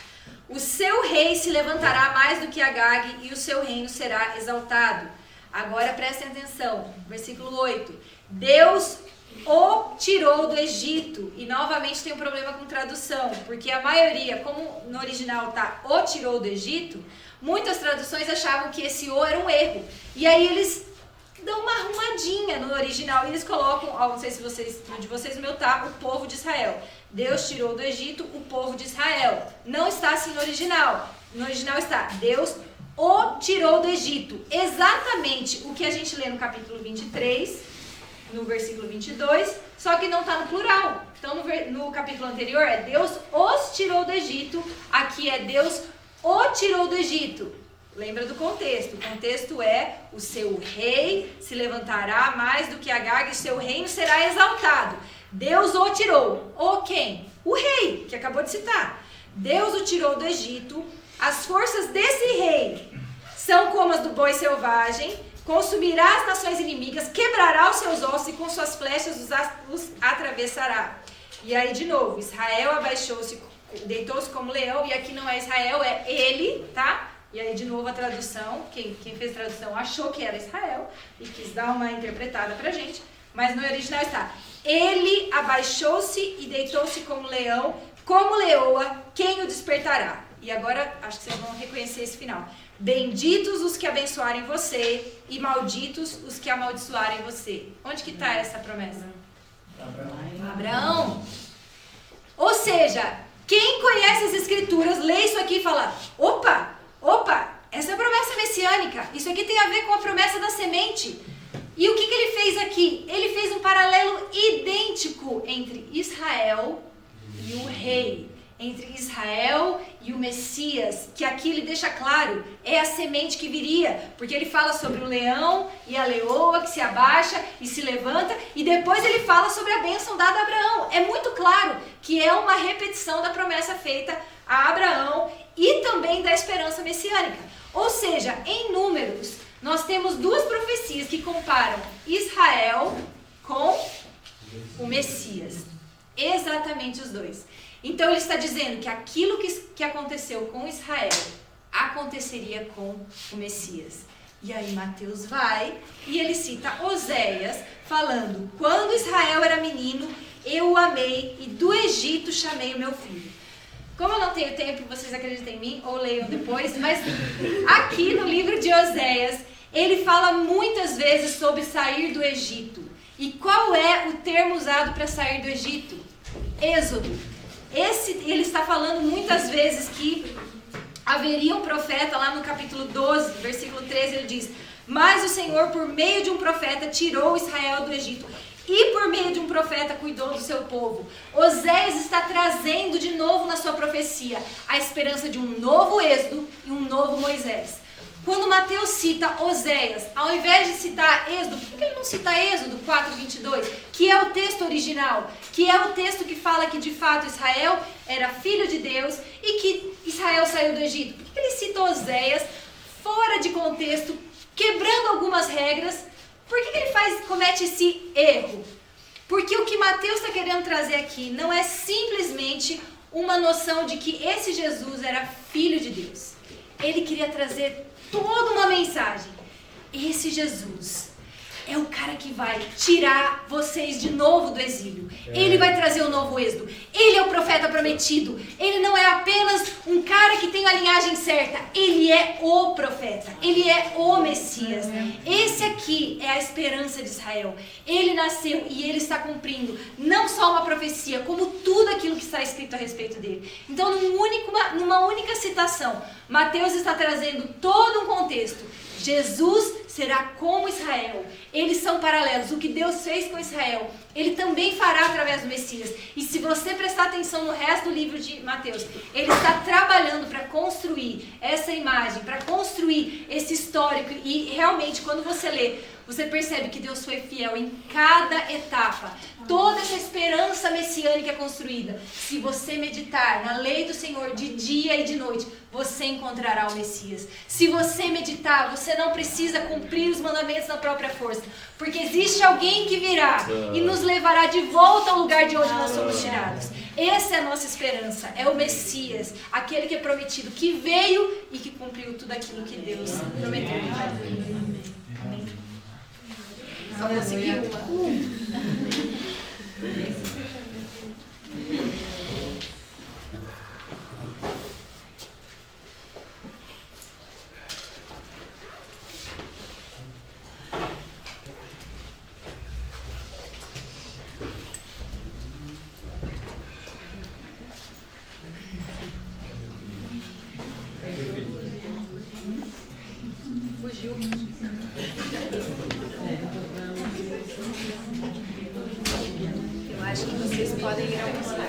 O seu rei se levantará mais do que Agag e o seu reino será exaltado. Agora prestem atenção, versículo 8. Deus o tirou do Egito. E novamente tem um problema com tradução, porque a maioria, como no original está o tirou do Egito, muitas traduções achavam que esse o era um erro. E aí eles dão uma arrumadinha no original e eles colocam, não sei se de vocês o meu tá, o povo de Israel. Deus tirou do Egito o povo de Israel. Não está assim no original. No original está: Deus o tirou do Egito. Exatamente o que a gente lê no capítulo 23, no versículo 22, só que não está no plural. Então, no capítulo anterior é Deus os tirou do Egito, aqui é Deus o tirou do Egito. Lembra do contexto? O contexto é: o seu rei se levantará mais do que Agag e seu reino será exaltado. Deus o tirou. O quem? O rei, que acabou de citar. Deus o tirou do Egito. As forças desse rei são como as do boi selvagem. Consumirá as nações inimigas, quebrará os seus ossos e com suas flechas os atravessará. E aí, de novo, Israel abaixou-se, deitou-se como leão, e aqui não é Israel, é ele, tá? E aí, de novo, a tradução, quem fez a tradução achou que era Israel e quis dar uma interpretada pra gente, mas no original está: ele abaixou-se e deitou-se como leão, como leoa, quem o despertará? E agora, acho que vocês vão reconhecer esse final. Benditos os que abençoarem você e malditos os que amaldiçoarem você. Onde que está essa promessa? Abraão. Ou seja, quem conhece as escrituras, lê isso aqui e fala: opa, essa é a promessa messiânica. Isso aqui tem a ver com a promessa da semente. E o que ele fez aqui? Ele fez um paralelo idêntico entre Israel e o rei. Entre Israel e o Messias, que aqui ele deixa claro, é a semente que viria, porque ele fala sobre o leão e a leoa que se abaixa e se levanta, e depois ele fala sobre a bênção dada a Abraão. É muito claro que é uma repetição da promessa feita a Abraão e também da esperança messiânica. Ou seja, em Números, nós temos duas profecias que comparam Israel com o Messias. Exatamente os dois. Então ele está dizendo que aquilo que aconteceu com Israel aconteceria com o Messias. E aí Mateus vai e ele cita Oséias falando: quando Israel era menino, eu o amei e do Egito chamei o meu filho. Como eu não tenho tempo, vocês acreditam em mim ou leiam depois, mas aqui no livro de Oséias ele fala muitas vezes sobre sair do Egito. E qual é o termo usado para sair do Egito? Êxodo. Ele está falando muitas vezes que haveria um profeta, lá no capítulo 12, versículo 13, ele diz: mas o Senhor, por meio de um profeta, tirou Israel do Egito, e por meio de um profeta cuidou do seu povo. Oséias está trazendo de novo na sua profecia a esperança de um novo Êxodo e um novo Moisés. Quando Mateus cita Oséias, ao invés de citar Êxodo, por que ele não cita Êxodo 4:22, que é o texto original, que é o texto que fala que de fato Israel era filho de Deus e que Israel saiu do Egito? Por que ele cita Oséias fora de contexto, quebrando algumas regras? Por que ele comete esse erro? Porque o que Mateus está querendo trazer aqui não é simplesmente uma noção de que esse Jesus era filho de Deus. Ele queria trazer toda uma mensagem. Esse Jesus é o cara que vai tirar vocês de novo do exílio. Ele vai trazer o novo êxodo. Ele é o profeta prometido. Ele não é apenas um cara que tem a linhagem certa. Ele é o profeta. Ele é o Messias. Esse aqui é a esperança de Israel. Ele nasceu e ele está cumprindo não só uma profecia, como tudo aquilo que está escrito a respeito dele. Então, numa única citação, Mateus está trazendo todo um contexto. Jesus será como Israel. Eles são paralelos. O que Deus fez com Israel, Ele também fará através do Messias. E se você prestar atenção no resto do livro de Mateus, Ele está trabalhando para construir essa imagem, para construir esse histórico. E realmente, quando você lê, você percebe que Deus foi fiel em cada etapa. Toda essa esperança messiânica é construída. Se você meditar na lei do Senhor de dia e de noite, você encontrará o Messias. Se você meditar, você não precisa cumprir os mandamentos na própria força, porque existe alguém que virá e nos levará de volta ao lugar de onde nós somos tirados. Essa é a nossa esperança, é o Messias, aquele que é prometido, que veio e que cumpriu tudo aquilo que Deus prometeu. Amém. Só consegui uma. Fugiu. acho que vocês podem ir almoçar.